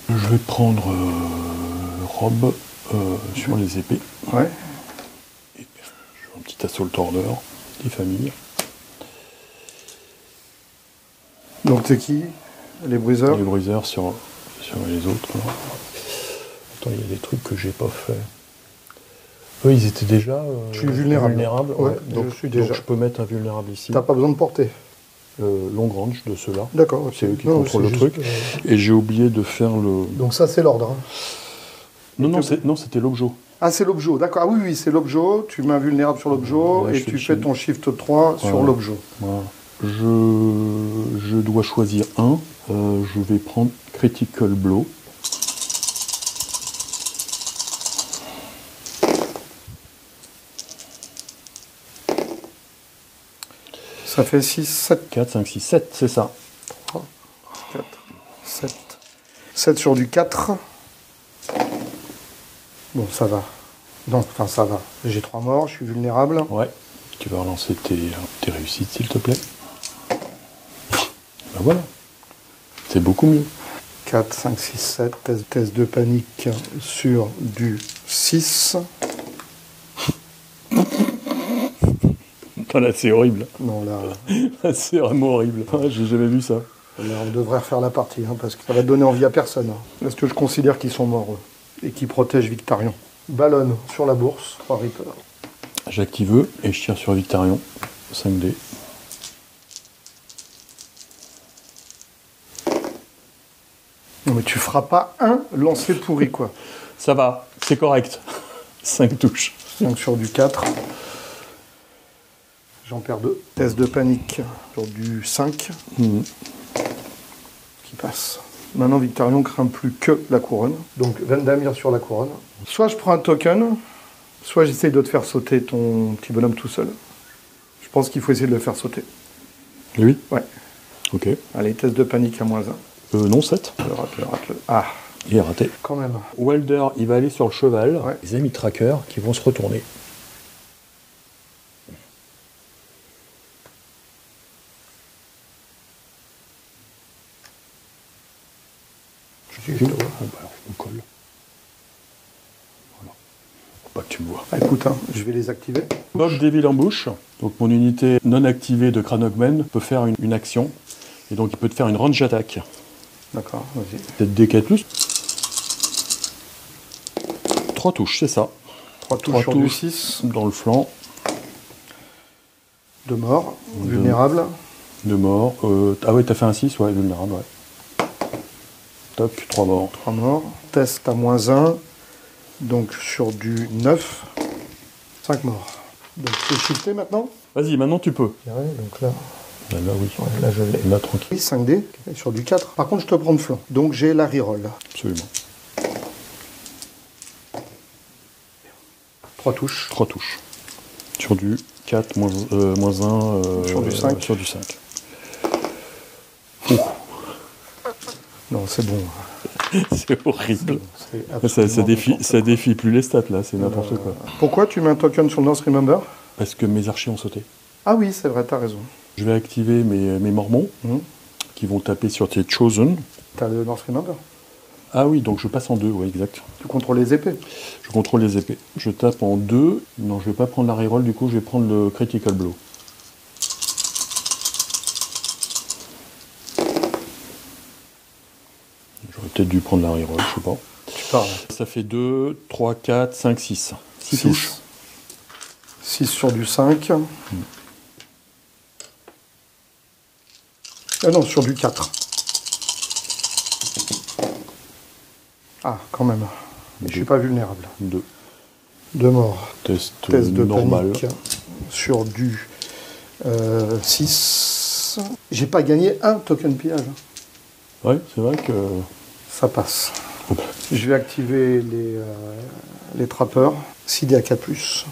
Je vais prendre Rob sur les épées. Ouais. Et je fais un petit assaut order des familles. Donc c'est qui? Les bruiseurs? Les bruiseurs sur les autres. Attends, il y a des trucs que j'ai pas fait. Eux, ils étaient déjà je suis vulnérable. Ouais, donc, je suis déjà. Donc je peux mettre un vulnérable ici. T'as pas besoin de porter. Long-range de ceux-là. D'accord. Okay. C'est eux qui contrôlent le truc. Et j'ai oublié de faire le... Donc ça, c'est l'ordre. Non, c'était l'objo. Ah, c'est l'objo, d'accord. Ah oui, c'est l'objo. Tu mets un vulnérable sur l'objo et tu fais ton shift 3 sur l'objo. Voilà. Je dois choisir un. Je vais prendre Critical Blow. Ça fait 6, 7, 4, 5, 6, 7, c'est ça. 3, 4, 7. 7 sur du 4. Bon, ça va. Non, enfin, ça va. J'ai 3 morts, je suis vulnérable. Ouais. Tu vas relancer tes réussites, s'il te plaît. Ben voilà. C'est beaucoup mieux. 4, 5, 6, 7. Test de panique sur du 6. Là, c'est horrible. Non, là, C'est vraiment horrible. J'ai jamais vu ça. là, on devrait refaire la partie, hein, parce que ça va donner envie à personne. Est-ce que je considère qu'ils sont morts, eux, et qu'ils protègent Victarion? Ballonne sur la bourse, 3 Reaper. J'active eux et je tire sur Victarion. 5D. Non, mais tu feras pas un lancer pourri, quoi. Ça va, c'est correct. 5 touches. 5 sur du 4. J'en perds 2. Test de panique sur du 5. Mhm. Qui passe. Maintenant, Victarion craint plus que la couronne. Donc, Vendamir sur la couronne. Soit je prends un token, soit j'essaye de te faire sauter ton petit bonhomme tout seul. Je pense qu'il faut essayer de le faire sauter. Lui? Ouais. Ok. Allez, test de panique à -1. Non, 7. Rate-le. Ah, Il est raté. quand même. Welder, il va aller sur le cheval. Ouais. Les amis trackers qui vont se retourner. Bon, bah, alors, on colle. Voilà. Faut pas que tu me vois. Ah, écoute, hein, je vais les activer. Bob Devil en bouche. Donc mon unité non activée de Cranogman peut faire une action. Et donc il peut te faire une range attack. D'accord, vas-y. Peut-être D4 plus. 3 touches, c'est ça. 3 touches 3 sur du touches 6. dans le flanc. 2 morts. Vulnérable. 2 morts. Ah ouais, t'as fait un 6, ouais, vulnérable, ouais. Toc, 3 morts. 3 morts. Test à -1. Donc sur du 9. 5 morts. Donc je peux shifter maintenant. Vas-y, maintenant tu peux. Donc là, Là, oui. là je l'ai. Là, tranquille. 5D sur du 4. Par contre, je te prends de flanc. Donc j'ai la reroll. Absolument. 3 touches. 3 touches. Sur du 4, -1. Sur du 5. Sur du 5. Non, c'est bon. C'est horrible. C'est Ça absolument défie, n'importe ça défie plus les stats, là. C'est n'importe quoi. quoi. Pourquoi tu mets un token sur le North Remember? Parce que mes archers ont sauté. Ah oui, c'est vrai, t'as raison. Je vais activer mes mormons qui vont taper sur tes Chosen. T'as le North Remember. Ah oui, donc je passe en 2, ouais, exact. Tu contrôles les épées. Je contrôle les épées. Je tape en 2. Non, je vais pas prendre la reroll, du coup, je vais prendre le Critical Blow. J'aurais peut-être dû prendre la reroll, je sais pas. Tu parles. Ça fait 2, 3, 4, 5, 6. 6 touches. 6 sur du 5. Ah non, sur du 4. Ah, quand même. Mais je suis pas vulnérable. 2. 2 morts. Test De normal. panique sur du 6. J'ai pas gagné un token pillage. Ouais, c'est vrai que... Ça passe. Hop. Je vais activer les trappeurs. 6D à 4+.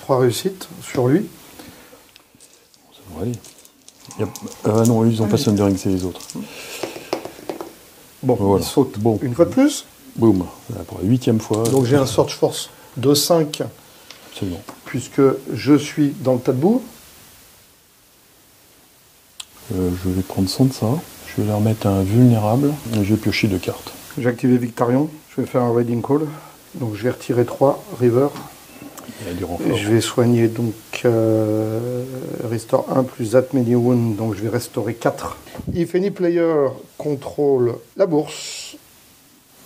3 réussites sur lui. Ça devrait aller. Ah non, eux, ils ont pas Sundering, c'est les autres. Bon, Voilà. il saute Bon. une fois de plus. Boum. Là, pour la 8e fois. Donc j'ai un Search Force de 5, Absolument. puisque je suis dans le tas de boue. Je vais prendre 100 de ça. Je vais leur mettre un vulnérable. Et je vais piocher 2 cartes. J'ai activé Victarion. Je vais faire un Raiding Call. Donc je vais retirer 3 River. Il y a du renfort. Et je vais soigner donc Restore 1 plus That Many Wounds. Donc je vais restaurer 4. If any player contrôle la bourse,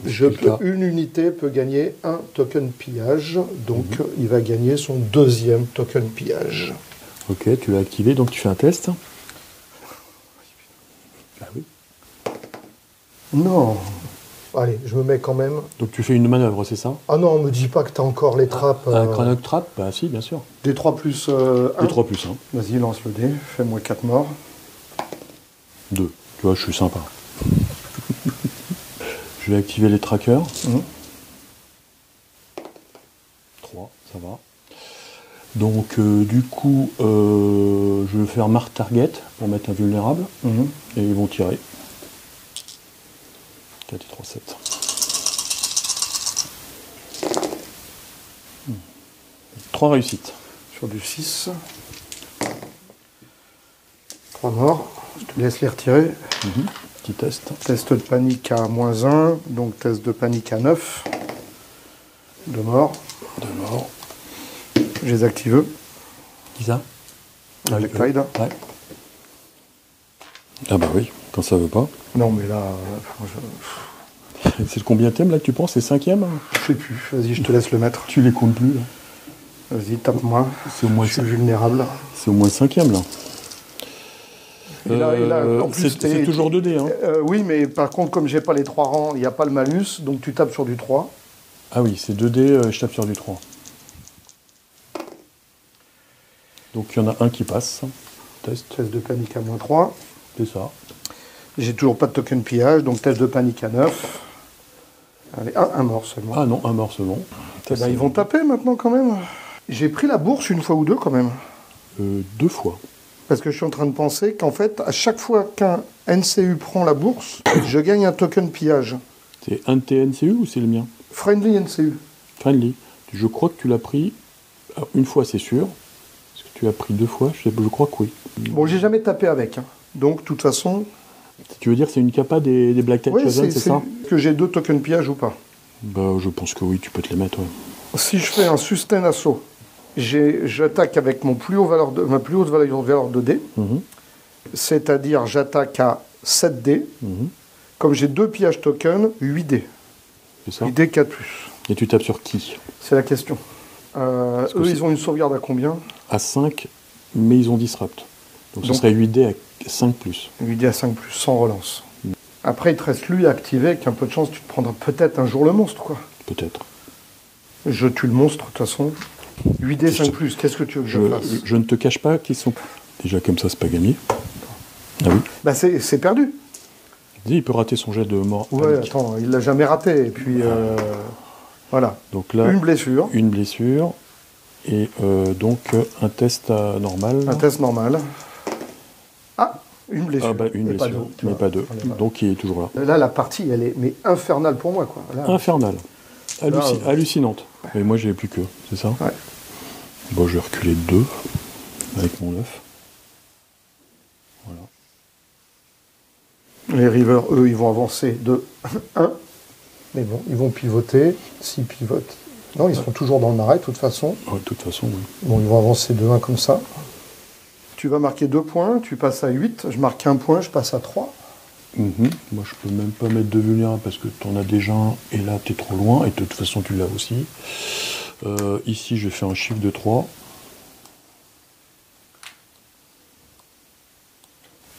une unité peut gagner un token pillage. Donc il va gagner son 2e token pillage. Ok, tu l'as activé, donc tu fais un test. Ah oui. Non. Allez, je me mets quand même. Donc tu fais une manœuvre, c'est ça? Ah non, me dis pas que t'as encore les trappes. Un Chronoc Trap? Bah si, bien sûr. Des 3 plus 1. Des 3 plus 1. Vas-y, lance le dé. Fais-moi 4 morts. 2. Tu vois, je suis sympa. Je vais activer les trackers. 3, ça va. Donc du coup, je vais faire marque target pour mettre invulnérable. Et ils vont tirer. 4 et 3, 7. 3 réussites. Sur du 6. 3 morts. Je te laisse les retirer. Petit test. Test de panique à -1. Donc test de panique à 9. 2 morts. 2 morts. Je les active. Qui ça? Avec Tide. Ouais. Ah bah oui, quand ça veut pas. Non mais là, C'est le combien thème là que tu penses? C'est 5e? je sais plus. Vas-y, je te laisse le mettre. Tu les comptes plus là. Vas-y, tape-moi. C'est au moins Je suis vulnérable. C'est au moins 5e là. Et là, en plus, c'est toujours 2 dés. Hein. Oui, mais par contre, comme j'ai pas les 3 rangs, il n'y a pas le malus, donc tu tapes sur du 3. Ah oui, c'est 2 dés, je tape sur du 3. Donc il y en a un qui passe. Test. Test de panique à -3. C'est ça. J'ai toujours pas de token pillage, donc test de panique à 9. Allez, un mort seulement. Ah non, un mort seulement. Eh ben, ils vont taper maintenant quand même. J'ai pris la bourse une fois ou deux quand même. 2 fois. Parce que je suis en train de penser qu'en fait, à chaque fois qu'un NCU prend la bourse, je gagne un token pillage. C'est un de tes NCU ou c'est le mien? Friendly NCU. Friendly. Je crois que tu l'as pris une fois, c'est sûr. Est-ce que tu l'as pris 2 fois? Je crois que oui. Bon, j'ai jamais tapé avec. Hein. Donc, de toute façon... Tu veux dire que c'est une capa des Black Tide Chosen, c'est ça? Que j'ai 2 tokens pillage ou pas? Bah, je pense que oui, tu peux te les mettre, ouais. Si je fais un sustain assaut, j'attaque avec ma plus haute valeur de dés, c'est-à-dire j'attaque à 7 dés. Comme j'ai 2 pillages tokens, 8 dés. C'est ça? 8 dés 4+. Et tu tapes sur qui? C'est la question. Eux, ils ont une sauvegarde à combien? À 5, mais ils ont disrupt. Donc ce serait 8 dés à 5+. 8 dés à 5+, sans relance. Après, il te reste lui à activer, avec un peu de chance, tu te prendras peut-être un jour le monstre, quoi. Peut-être. Je tue le monstre, de toute façon. 8 dés 5+, qu'est-ce que tu veux que je fasse? Je ne te cache pas qu'ils sont... Déjà comme ça, c'est pas gagné. Ah oui? Bah c'est perdu. Dis, il peut rater son jet de mort. Ouais, panique. attends, il l'a jamais raté. Et puis, voilà. Donc là, une blessure. Une blessure. Et donc, un test normal. Un test normal. Ah, une blessure. Ah bah, une mais blessure, mais pas deux. Donc, il est toujours là. Là, la partie, elle est mais infernale pour moi, quoi. Là, Infernale. Hallucinante. Et moi, j'ai plus que, c'est ça? Ouais. Bon, je vais reculer de 2 avec mon 9. Voilà. Les Rivers, eux, ils vont avancer de 1. Mais bon, ils vont pivoter. S'ils pivotent. Non, ils seront toujours dans le marais, de toute façon. Ouais, de toute façon, oui. Bon, ils vont avancer de 1 comme ça. Tu vas marquer 2 points, tu passes à 8. Je marque 1 point, je passe à 3. Moi, je peux même pas mettre de vulnérable parce que tu en as déjà un et là, tu es trop loin. Et de toute façon, tu l'as aussi. Ici, je fais un chiffre de 3.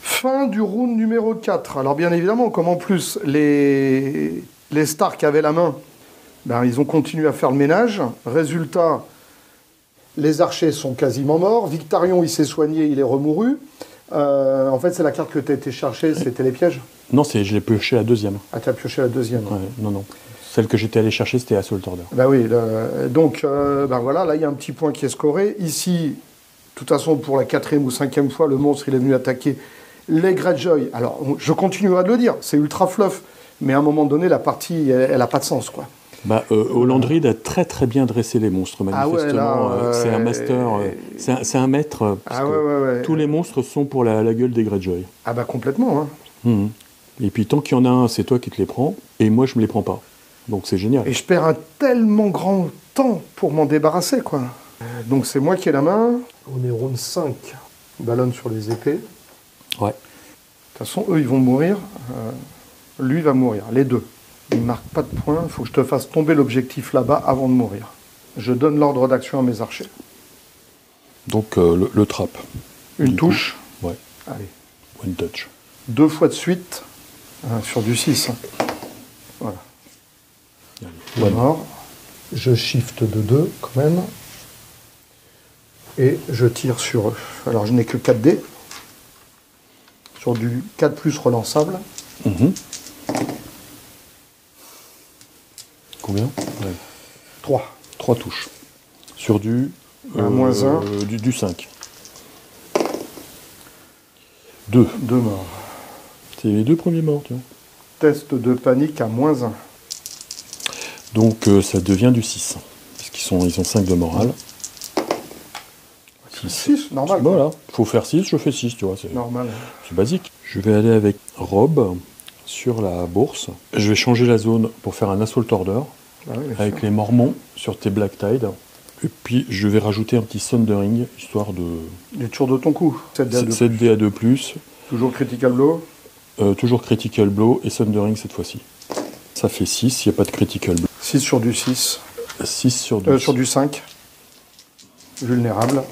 Fin du round numéro 4. Alors, bien évidemment, comme en plus, les Stark avaient la main, ben, ils ont continué à faire le ménage. Résultat, les archers sont quasiment morts. Victarion, il s'est soigné, il est remouru. En fait, c'est la carte que tu as été chercher, c'était les pièges? Non, je l'ai pioché la deuxième. Ah, tu as pioché la deuxième. Ouais, non. Celle que j'étais allé chercher, c'était Assault Order. Ben oui, donc ben voilà, là, il y a un petit point qui est scoré. Ici, de toute façon, pour la 4e ou 5e fois, le monstre, il est venu attaquer les Greyjoy. Alors, je continuerai de le dire, c'est ultra fluff, mais à un moment donné, la partie, elle n'a pas de sens, quoi. Bah, Hollandrid a très très bien dressé les monstres, manifestement. Ah ouais, là, c'est un master, c'est un maître. Parce que tous les monstres sont pour la gueule des Greyjoy. Ah bah complètement. Hein. Et puis tant qu'il y en a un, c'est toi qui te les prends, et moi je me les prends pas. Donc c'est génial. Et je perds un tellement grand temps pour m'en débarrasser, quoi. Donc c'est moi qui ai la main. On est round 5. Ballonne sur les épées. Ouais. De toute façon, eux, ils vont mourir. Lui va mourir, les deux. Il ne marque pas de points. Il faut que je te fasse tomber l'objectif là-bas avant de mourir. Je donne l'ordre d'action à mes archers. Donc le trap. Une touche. Ouais. Allez. One touch. 2 fois de suite sur du 6. Voilà. Ouais. Mort. Je shift de 2 quand même. Et je tire sur eux. Alors je n'ai que 4 dés. Sur du 4 plus relançable. Combien? 3. 3 touches. Sur du Un moins 1. Du 5. 2. 2 morts. C'est les 2 premiers morts, tu vois. Test de panique à moins 1. Donc ça devient du 6. Parce ils ont 5 de morale. 6, normal. Quoi. Voilà, il faut faire 6, je fais 6, tu vois. C'est normal. C'est basique. Je vais aller avec Rob sur la bourse. Je vais changer la zone pour faire un Assault Order. Ah oui, avec sûr. les Mormons sur tes Black Tide. Et puis je vais rajouter un petit Thundering, histoire de... Du tour de ton coup. 7D à 2. 7D à 2+. Toujours Critical Blow. Toujours Critical Blow et Thundering cette fois-ci. Ça fait 6, il n'y a pas de Critical Blow. 6 sur du 6. 6 sur du... Sur du 5. Vulnérable.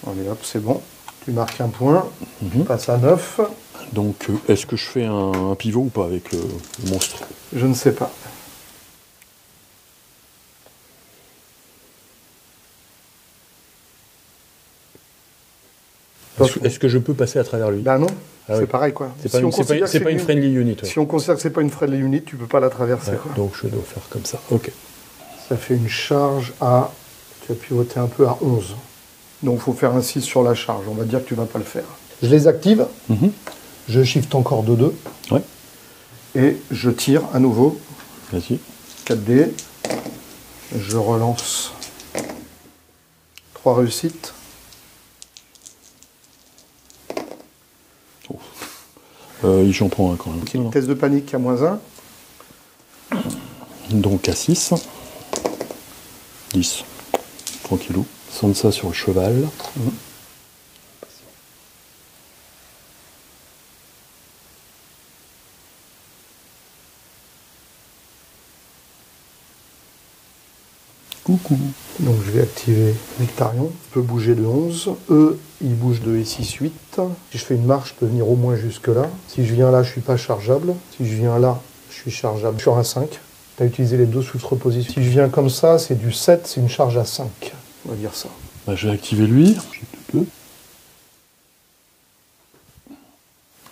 Allez hop, c'est bon. Tu marques un point. Tu passes à 9. Donc est-ce que je fais un pivot ou pas avec le monstre? Je ne sais pas. Est-ce que je peux passer à travers lui? Ben non, Ah c'est oui. pareil quoi. C'est pas, une friendly unit. Ouais. Si on considère que c'est pas une friendly unit, tu peux pas la traverser. Ouais, Quoi. donc je dois faire comme ça. Ok. Ça fait une charge à... Tu as pivoté un peu à 11. Donc il faut faire un 6 sur la charge. On va dire que tu vas pas le faire. Je les active. Je shift encore de 2. Ouais. Et je tire à nouveau. Vas-y. 4D. Je relance. 3 réussites. J'en prends un quand même. Okay. Test de panique à moins 1. Donc à 6. 10. Tranquillou. Sansa sur le cheval. Coucou. Donc je vais activer Victarion. Je peux bouger de 11. Eux, ils bougent de 6, 8. Si je fais une marche, je peux venir au moins jusque là. Si je viens là, je suis pas chargeable. Si je viens là, je suis chargeable sur un 5. Tu as utilisé les 2 swift positions. Si je viens comme ça, c'est du 7, c'est une charge à 5. On va dire ça. Bah, je vais activer lui. J'ai 2.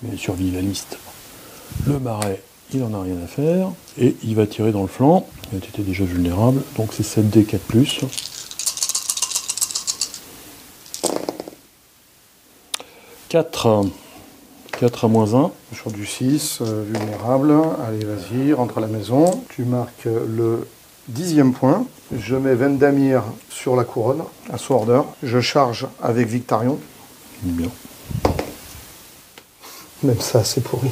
Mais survivaliste. Le marais, il en a rien à faire. Et il va tirer dans le flanc. Il était déjà vulnérable. Donc c'est 7D 4+. Quatre à moins 1. Sur du 6, vulnérable. Allez, vas-y, rentre à la maison. Tu marques le 10e point. Je mets Vendamir sur la couronne, à Sworder. Je charge avec Victarion. Bien. Même ça, c'est pourri.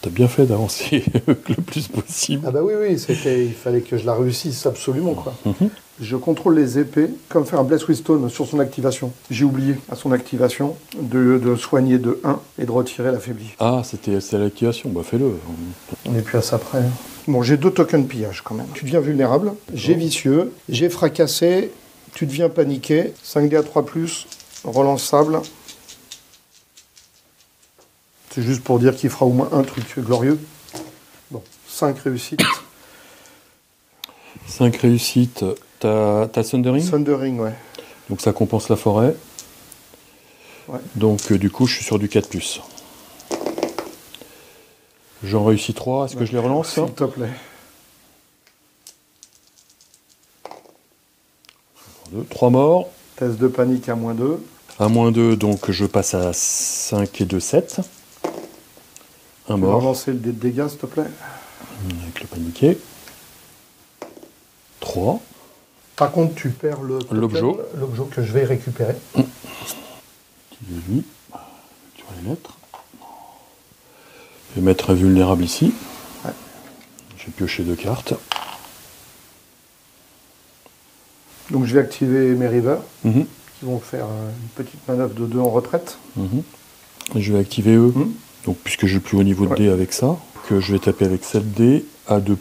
T'as bien fait d'avancer le plus possible. Ah bah oui, il fallait que je la réussisse absolument, quoi. Je contrôle les épées, comme faire un Bless with Stone sur son activation. J'ai oublié, à son activation, de soigner de 1 et de retirer l'affaibli. Ah, c'était l'activation, bah fais-le. On n'est plus à ça près. Bon, j'ai 2 tokens pillage quand même. Tu deviens vulnérable, j'ai vicieux, j'ai fracassé, tu deviens paniqué, 5D à 3+, relançable. C'est juste pour dire qu'il fera au moins un truc glorieux. Bon, 5 réussites. 5 réussites. T'as Thundering? Thundering, ouais. Donc ça compense la forêt. Ouais. Donc du coup, je suis sur du 4+. J'en réussis 3. Est-ce que je les relance? S'il te plaît. 3 morts. Test de panique à moins 2. À moins 2, donc je passe à 5 et 2, 7. Un Tu vas mort. relancer le dé de dégâts, s'il te plaît. Avec le paniqué. 3. Par contre, tu perds l'objet que je vais récupérer. Lui. Tu vas les mettre. Je vais mettre un vulnérable ici. Ouais. J'ai pioché 2 cartes. Donc je vais activer mes rivers, qui vont faire une petite manœuvre de 2 en retraite. Et je vais activer eux. Donc puisque j'ai le plus haut niveau de dé avec ça, que je vais taper avec 7D à 2+.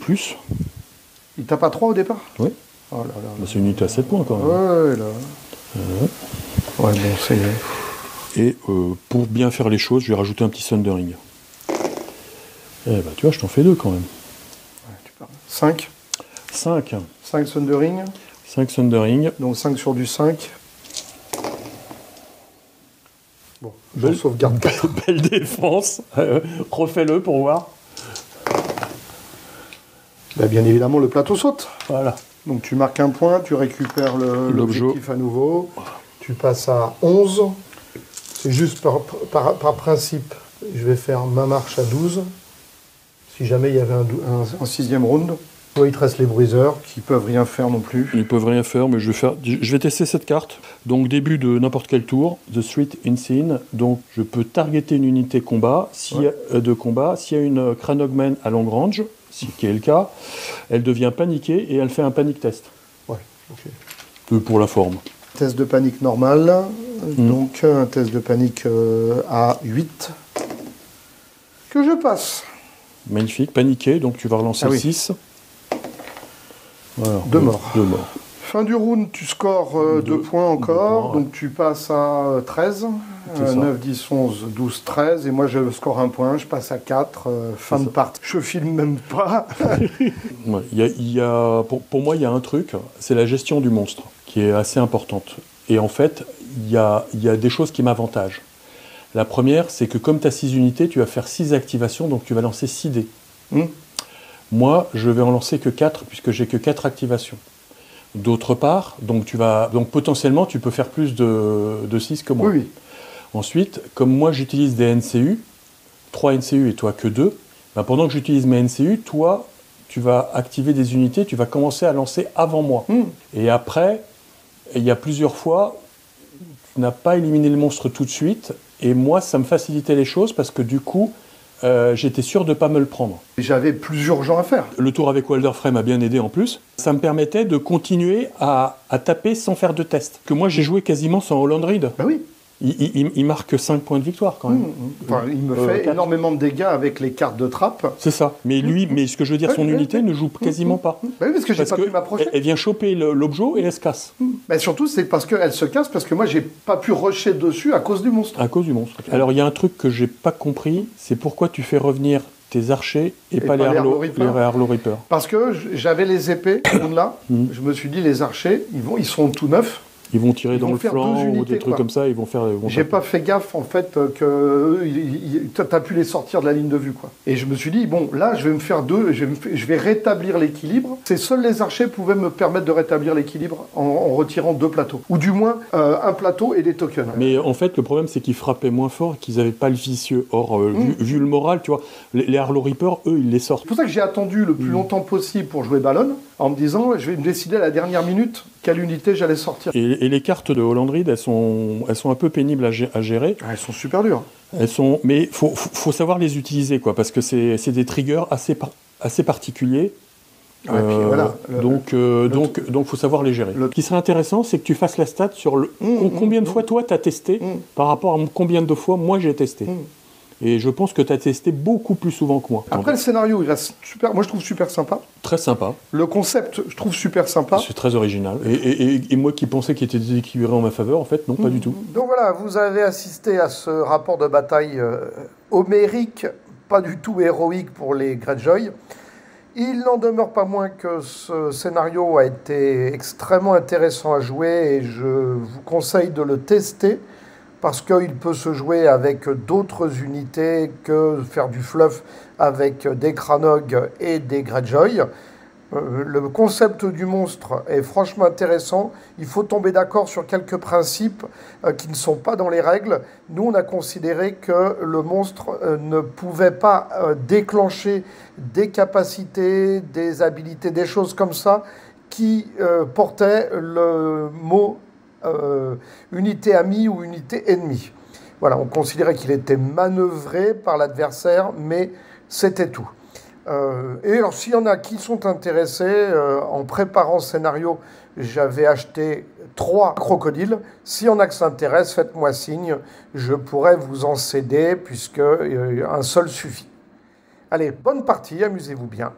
Il tape à 3 au départ? Oui. Oh là là. Bah, c'est une unité à 7 points quand même. Ouais, là. Ouais, bon, c'est... Et pour bien faire les choses, je vais rajouter un petit Thundering. Eh bah tu vois, je t'en fais 2 quand même. Ouais, tu parles. 5. 5. 5 Thundering. 5 Thundering. Donc 5 sur du 5. Bon, je sauvegarde 4. Belle défense. Refais-le pour voir. Bah, bien évidemment, le plateau saute. Voilà. Donc tu marques un point, tu récupères l'objectif à nouveau, tu passes à 11. C'est juste par principe, je vais faire ma marche à 12. Si jamais il y avait un 6e round. Il te reste les bruiseurs qui peuvent rien faire non plus. Ils peuvent rien faire, mais je vais tester cette carte. Donc début de n'importe quel tour, The Street Insane. Donc je peux targeter une unité combat, de combat. S'il y a une Cranogman à long range, ce qui est le cas, elle devient paniquée et elle fait un panic test. Ouais, ok. Pour la forme. Test de panique normal. Donc un test de panique à 8. Que je passe. Magnifique, paniqué, donc tu vas relancer 6. Voilà, 2 morts. 2 morts. Fin du round, tu scores 2 points encore, donc tu passes à 13. 9, 10, 11, 12, 13. Et moi, je score 1 point, je passe à 4. Fin de partie. Je filme même pas. Ouais, pour moi, il y a un truc, c'est la gestion du monstre, qui est assez importante. Et en fait, il y a des choses qui m'avantagent. La première, c'est que comme tu as 6 unités, tu vas faire 6 activations, donc tu vas lancer 6 dés. Moi, je vais en lancer que 4, puisque j'ai que 4 activations. D'autre part, donc potentiellement, tu peux faire plus de 6 que moi. Oui. Ensuite, comme moi, j'utilise des NCU, 3 NCU et toi que 2, pendant que j'utilise mes NCU, toi, tu vas activer des unités, tu vas commencer à lancer avant moi. Et après, il y a plusieurs fois, tu n'as pas éliminé le monstre tout de suite, et moi, ça me facilitait les choses, parce que du coup, j'étais sûr de ne pas me le prendre. J'avais plus urgent à faire. Le tour avec Walderfrey m'a bien aidé en plus. Ça me permettait de continuer à taper sans faire de test. Que moi, j'ai joué quasiment sans Holland Reed. Ben oui. Il marque 5 points de victoire quand même. Enfin, il me fait énormément de dégâts avec les cartes de trappe. C'est ça. Mais lui, ce que je veux dire, son unité ne joue quasiment pas. Ben oui, parce que j'ai pas pu m'approcher. Elle vient choper l'objet et elle se casse. Ben surtout, c'est parce qu'elle se casse, parce que moi, j'ai pas pu rusher dessus à cause du monstre. À cause du monstre. Alors, il y a un truc que j'ai pas compris, c'est pourquoi tu fais revenir tes archers et pas les Harlow Reaper. Parce que j'avais les épées, là. Je me suis dit, les archers, ils sont tout neufs. Ils vont tirer dans le flanc ou des trucs comme ça, ils vont faire... J'ai pas fait gaffe, en fait, que t'as pu les sortir de la ligne de vue, quoi. Et je me suis dit, bon, là, je vais me faire deux, je vais rétablir l'équilibre. Seuls les archers pouvaient me permettre de rétablir l'équilibre en retirant 2 plateaux. Ou du moins, un plateau et des tokens. Mais en fait, le problème, c'est qu'ils frappaient moins fort et qu'ils n'avaient pas le vicieux. Or, vu le moral, tu vois, les Harlow Reaper, eux, ils les sortent. C'est pour ça que j'ai attendu le plus longtemps possible pour jouer Ballon, en me disant, je vais me décider à la dernière minute quelle unité j'allais sortir. Et les cartes de Holland Reed, elles sont un peu pénibles à gérer. Elles sont super dures. Mais faut savoir les utiliser, quoi, parce que c'est des triggers assez particuliers. Donc, faut savoir les gérer. Ce qui serait intéressant, c'est que tu fasses la stat sur combien de fois toi tu as testé par rapport à combien de fois moi j'ai testé. Et je pense que tu as testé beaucoup plus souvent que moi. Après, le scénario, il reste super. Moi, je trouve super sympa. Très sympa. Le concept, je trouve super sympa. C'est très original. Et moi qui pensais qu'il était déséquilibré en ma faveur, en fait, non, pas du tout. Donc voilà, vous avez assisté à ce rapport de bataille homérique, pas du tout héroïque pour les Greyjoy. Il n'en demeure pas moins que ce scénario a été extrêmement intéressant à jouer et je vous conseille de le tester parce qu'il peut se jouer avec d'autres unités que faire du fluff avec des Cranog et des Greyjoy. Le concept du monstre est franchement intéressant. Il faut tomber d'accord sur quelques principes qui ne sont pas dans les règles. Nous, on a considéré que le monstre ne pouvait pas déclencher des capacités, des habilités, des choses comme ça qui portaient le mot unité amie ou unité ennemie. Voilà, on considérait qu'il était manœuvré par l'adversaire, mais c'était tout. Et alors, s'il y en a qui sont intéressés, en préparant ce scénario, j'avais acheté 3 crocodiles. S'il y en a qui s'intéressent, faites-moi signe, je pourrais vous en céder, puisque un seul suffit. Allez, bonne partie, amusez-vous bien.